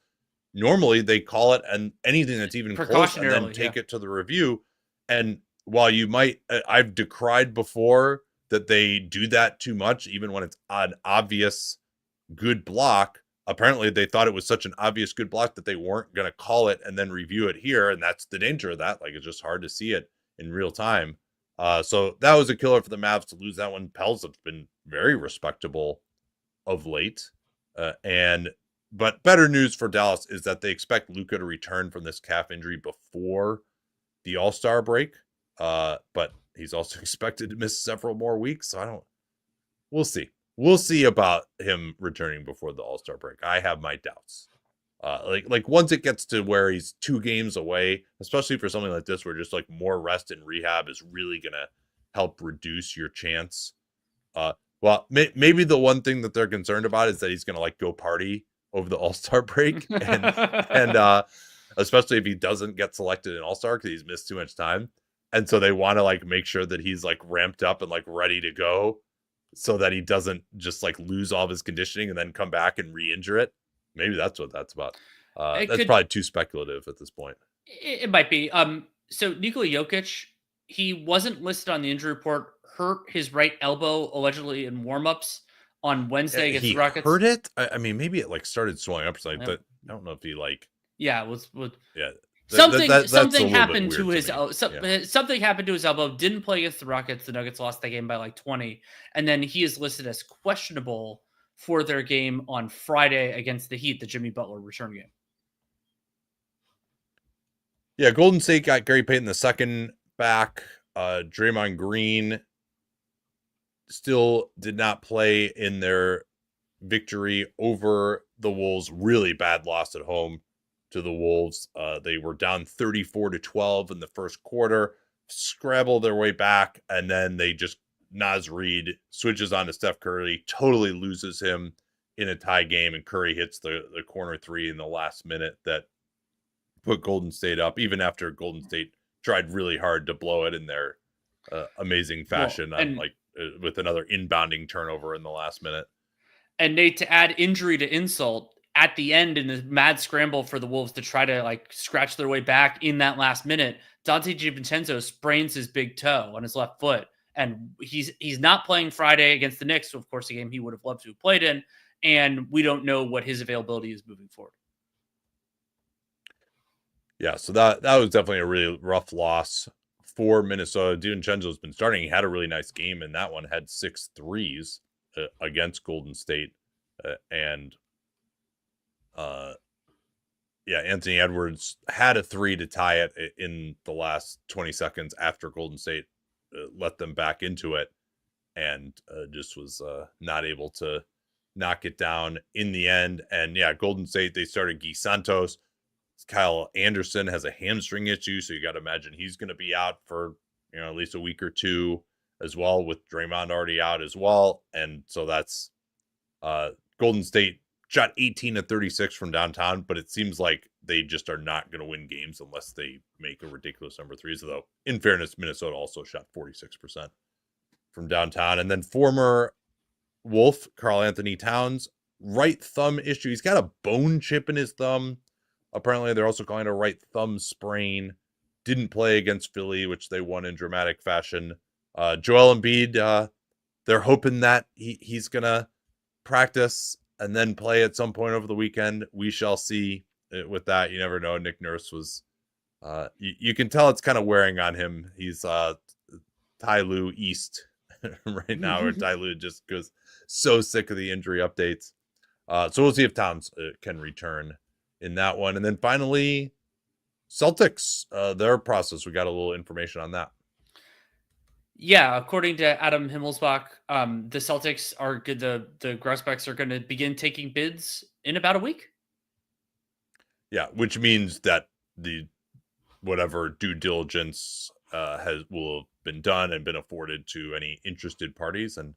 [SPEAKER 1] normally they call it and anything that's even close and then take it to the review. And while you might, I've decried before that they do that too much, even when it's an obvious good block. apparently they thought it was such an obvious good block that they weren't going to call it and then review it here. And that's the danger of that. Like, it's just hard to see it in real time. So that was a killer for the Mavs to lose that one. Pels have been very respectable of late. But better news for Dallas is that they expect Luka to return from this calf injury before the All-Star break. But he's also expected to miss several more weeks. So we'll see. We'll see about him returning before the All-Star break. I have my doubts. Like once it gets to where he's 2 games away, especially for something like this, where just like more rest and rehab is really going to help reduce your chance. Well, maybe the one thing that they're concerned about is that he's going to like go party over the All-Star break. and especially if he doesn't get selected in All-Star because he's missed too much time. And so they want to like make sure that he's like ramped up and like ready to go so that he doesn't just like lose all of his conditioning and then come back and re-injure it. Maybe that's what that's about. That's probably too speculative at this point.
[SPEAKER 2] It might be. So Nikola Jokic, he wasn't listed on the injury report, hurt his right elbow allegedly in warmups on Wednesday against the Rockets.
[SPEAKER 1] Hurt it? I mean, maybe it like started swelling up or something, but I don't know if he like.
[SPEAKER 2] Yeah, it was
[SPEAKER 1] yeah.
[SPEAKER 2] Something happened to his something happened to his elbow. Didn't play against the Rockets. The Nuggets lost that game by like 20, and then he is listed as questionable for their game on Friday against the Heat, the Jimmy Butler return game.
[SPEAKER 1] Yeah, Golden State got Gary Payton II back. Draymond Green still did not play in their victory over the Wolves. Really bad loss at home to the Wolves. They were down 34-12 in the first quarter, scrabbled their way back, and then they just Naz Reid switches on to Steph Curry, totally loses him in a tie game, and Curry hits the corner 3 in the last minute that put Golden State up, even after Golden State tried really hard to blow it in their amazing fashion, with another inbounding turnover in the last minute.
[SPEAKER 2] And Nate, to add injury to insult, at the end in the mad scramble for the Wolves to try to like scratch their way back in that last minute, Dante DiVincenzo sprains his big toe on his left foot. And he's not playing Friday against the Knicks, so of course a game he would have loved to have played in, and we don't know what his availability is moving forward.
[SPEAKER 1] Yeah, so that was definitely a really rough loss for Minnesota. DiVincenzo's been starting. He had a really nice game, and that one had 6 threes against Golden State. Anthony Edwards had a 3 to tie it in the last 20 seconds after Golden State let them back into it, and just was not able to knock it down in the end. And yeah, Golden State, they started Guy Santos. Kyle Anderson has a hamstring issue, so you got to imagine he's going to be out for at least a week or 2 as well, with Draymond already out as well. And so that's Golden State shot 18 of 36 from downtown, but it seems like they just are not going to win games unless they make a ridiculous number of threes. Though, in fairness, Minnesota also shot 46% from downtown. And then former Wolf, Karl Anthony Towns, right thumb issue. He's got a bone chip in his thumb. Apparently, they're also calling it a right thumb sprain. Didn't play against Philly, which they won in dramatic fashion. Joel Embiid, they're hoping that he's going to practice and then play at some point over the weekend. We shall see with that. You never know. Nick Nurse was, you can tell it's kind of wearing on him. He's Ty Lue East right now, where Ty Lue just goes so sick of the injury updates. So we'll see if Towns can return in that one. And then finally, Celtics, their process. We got a little information on that.
[SPEAKER 2] Yeah, according to Adam Himmelsbach, the Celtics are good. The Grosbecks are going to begin taking bids in about a week.
[SPEAKER 1] Yeah, which means that the whatever due diligence will have been done and been afforded to any interested parties, and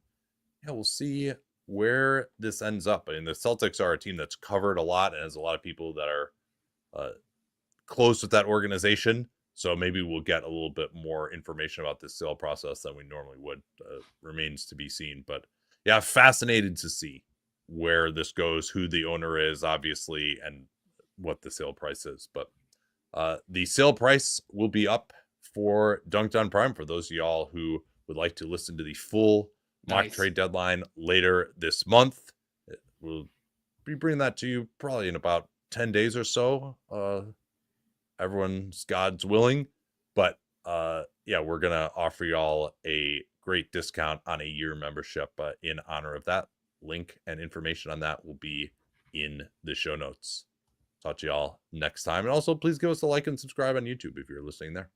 [SPEAKER 1] yeah, we'll see where this ends up. I mean, the Celtics are a team that's covered a lot and has a lot of people that are close with that organization. So maybe we'll get a little bit more information about this sale process than we normally would. Remains to be seen. But yeah, fascinated to see where this goes, who the owner is, obviously, and what the sale price is. But the sale price will be up for Dunc'd On Prime for those of y'all who would like to listen to the full mock trade deadline later this month. It will be bringing that to you probably in about 10 days or so. Everyone's God's willing, but yeah, we're gonna offer y'all a great discount on a year membership in honor of that. Link and information on that will be in the show notes. Talk to y'all next time. And also, please give us a like and subscribe on YouTube if you're listening there.